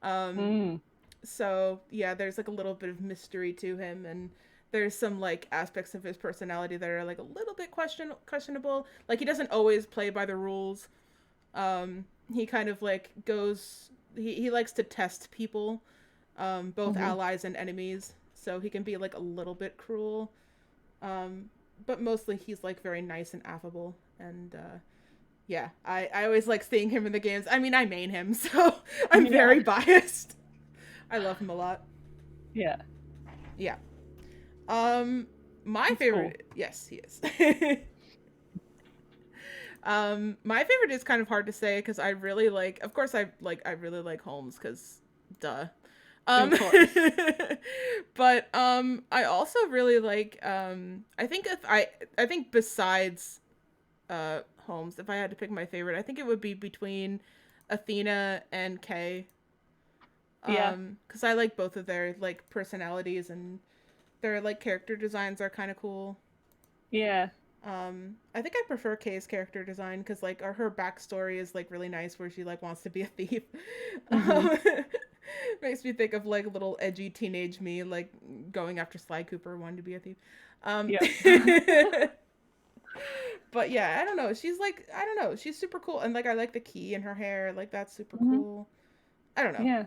Um, Mm. so yeah, there's like a little bit of mystery to him, and there's some like aspects of his personality that are like a little bit questionable. Like he doesn't always play by the rules. He kind of like goes. He likes to test people, both Hmm. allies and enemies. So he can be like a little bit cruel. Um, but mostly he's like very nice and affable, and yeah, I always like seeing him in the games. I mean, I main him, so I'm Yeah. very biased. I love him a lot. Yeah. Yeah. Um, my He's cool. favorite, yes, he is. My favorite is kind of hard to say because I really like. Of course, I really like Holmes because, duh. Of Um, course. but I also really like. I think I think besides Holmes, if I had to pick my favorite, I think it would be between Athena and Kay. Yeah. Because I like both of their like personalities and their like character designs are kind of cool. Yeah. I think I prefer Kay's character design because like her backstory is like really nice, where she like wants to be a thief. Hmm. um, Makes me think of like little edgy teenage me, like going after Sly Cooper, wanting to be a thief. Um, Yep. but yeah, I don't know. She's like I don't know. She's super cool, and like I like the key in her hair. Like that's super Hmm. cool. I don't know. Yeah.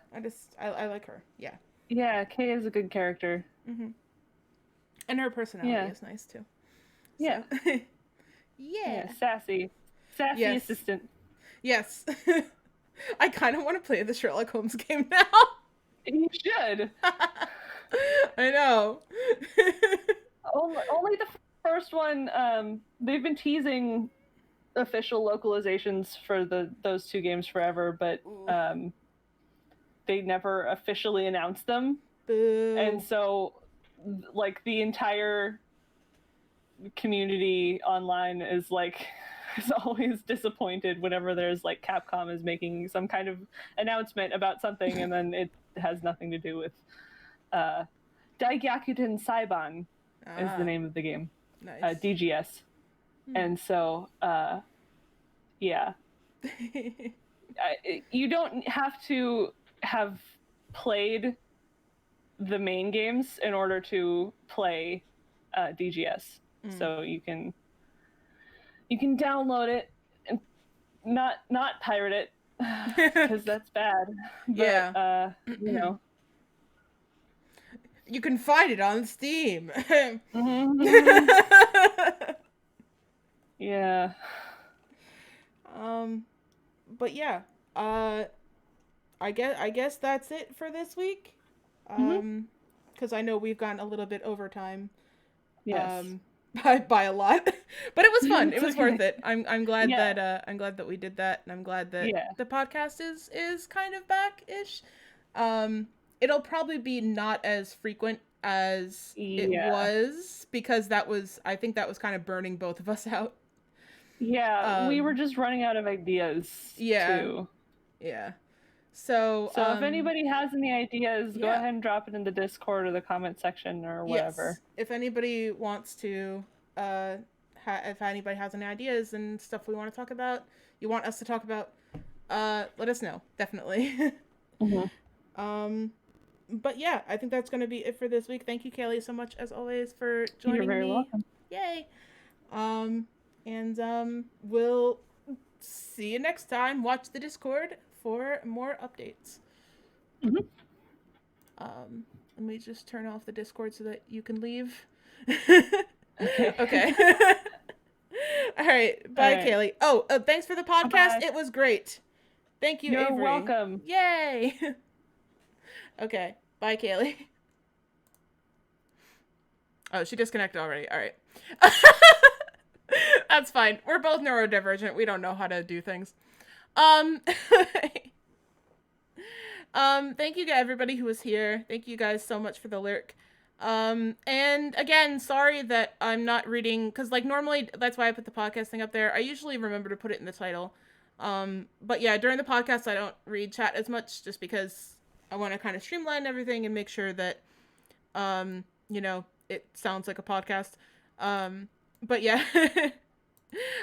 I like her. Yeah. Yeah. Kay is a good character. Hmm. And her personality Yeah. is nice too. Yeah. So Yeah. yeah. Sassy. Sassy Yes. assistant. Yes. I kind of want to play the Sherlock Holmes game now. You should. I know. Only the first one. They've been teasing official localizations for those two games forever, but Ooh. they never officially announced them, and Boo. so like the entire community online is like is always disappointed whenever there's like Capcom is making some kind of announcement about something and then it has nothing to do with uh Daigakuten Saiban is the Ah, name of the game. nice. DGS. Hmm. And so yeah, you don't have to have played the main games in order to play DGS. Mm. So you can download it and not pirate it because that's bad. Yeah. But you know. You can find it on Steam. Yeah. um, but yeah. Uh, I guess that's it for this week. Hmm. Because I know we've gone a little bit over time. Yes. By a lot, but it was fun. It It's was worth okay. it. Yeah. I'm glad that we did that, and I'm glad that Yeah. the podcast is kind of back ish. Um, it'll probably be not as frequent as it Yeah. was because I think that was kind of burning both of us out. Yeah. We were Um, just running out of ideas yeah, too. yeah. So, So if anybody has any ideas, go yeah. ahead and drop it in the Discord or the comment section or Yes. whatever. If anybody wants to, if anybody has any ideas and stuff we want to talk about, you want us to talk about, let us know. Definitely. Hmm. um, but yeah, I think that's going to be it for this week. Thank you, Kayleigh, so much as always for You're joining very me. welcome. Yay. And we'll see you next time. Watch the Discord for more updates. Hmm. Let me just turn off the Discord so that you can leave. Okay. Okay. All right. Bye, All right. Kayleigh. Oh, thanks for the podcast. Bye-bye. It was great. Thank you, You're Avery. welcome. Yay. Okay. Bye, Kayleigh. Oh, she disconnected already. All right. That's fine. We're both neurodivergent. We don't know how to do things. Um, thank you to everybody who was here. Thank you guys so much for the lurk. And again, sorry that I'm not reading, because like normally that's why I put the podcast thing up there. I usually remember to put it in the title. But yeah, during the podcast I don't read chat as much just because I want to kind of streamline everything and make sure that you know, it sounds like a podcast. But yeah.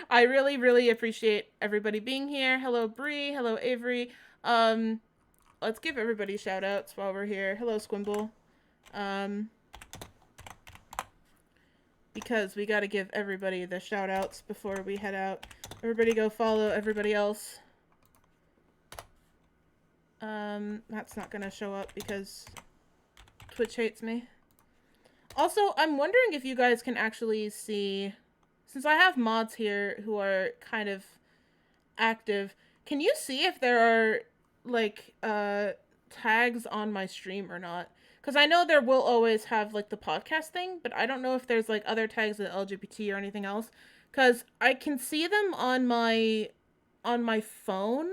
I really, really appreciate everybody being here. Hello, Bree. Hello, Avery. Um, let's give everybody shout outs while we're here. Hello, Squimble. Um, because we got to give everybody the shout outs before we head out. Everybody go follow everybody else. That's not going to show up because Twitch hates me. Also, I'm wondering if you guys can actually see, since I have mods here who are kind of active, can you see if there are like tags on my stream or not? Because I know there will always have like the podcast thing, but I don't know if there's like other tags with LGBT or anything else. Because I can see them on my phone.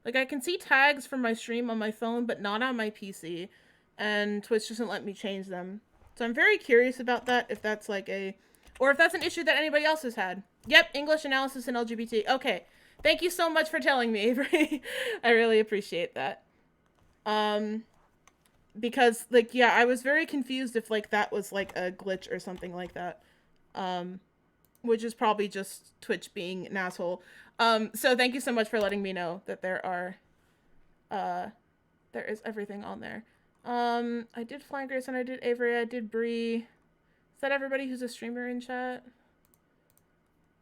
Like I can see tags from my stream on my phone, but not on my PC. And Twitch doesn't let me change them. So I'm very curious about that, if that's like or if that's an issue that anybody else has had. Yep, English analysis and LGBT. Okay. Thank you so much for telling me, Avery. I really appreciate that. Because like, yeah, I was very confused if like that was like a glitch or something like that. Which is probably just Twitch being an asshole. So thank you so much for letting me know that there is everything on there. I did Flying Grace and I did Avery, I did Bree. Is that everybody who's a streamer in chat?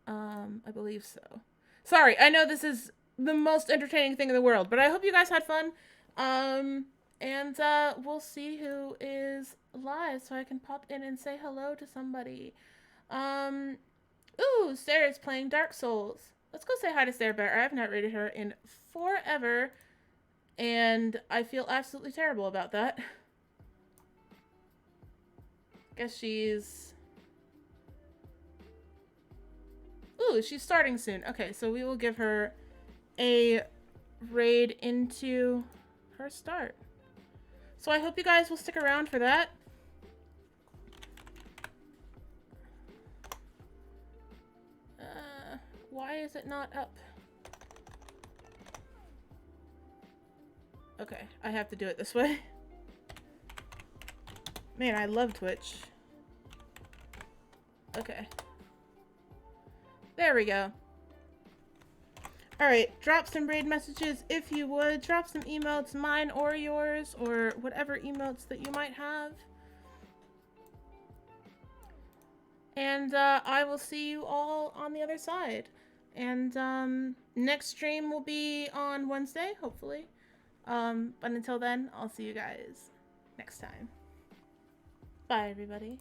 I believe so. Sorry, I know this is the most entertaining thing in the world, but I hope you guys had fun. And we'll see who is live so I can pop in and say hello to somebody. Ooh, Sarah's playing Dark Souls. Let's go say hi to Sarah Bear. I have not rated her in forever, and I feel absolutely terrible about that. Guess she's... Ooh, she's starting soon. Okay, so we will give her a raid into her start. So I hope you guys will stick around for that. Why is it not up? Okay, I have to do it this way. Man, I love Twitch. Okay. There we go. Alright, drop some raid messages if you would. Drop some emotes, mine or yours, or whatever emotes that you might have. And I will see you all on the other side. And next stream will be on Wednesday, hopefully. But until then, I'll see you guys next time. Bye, everybody.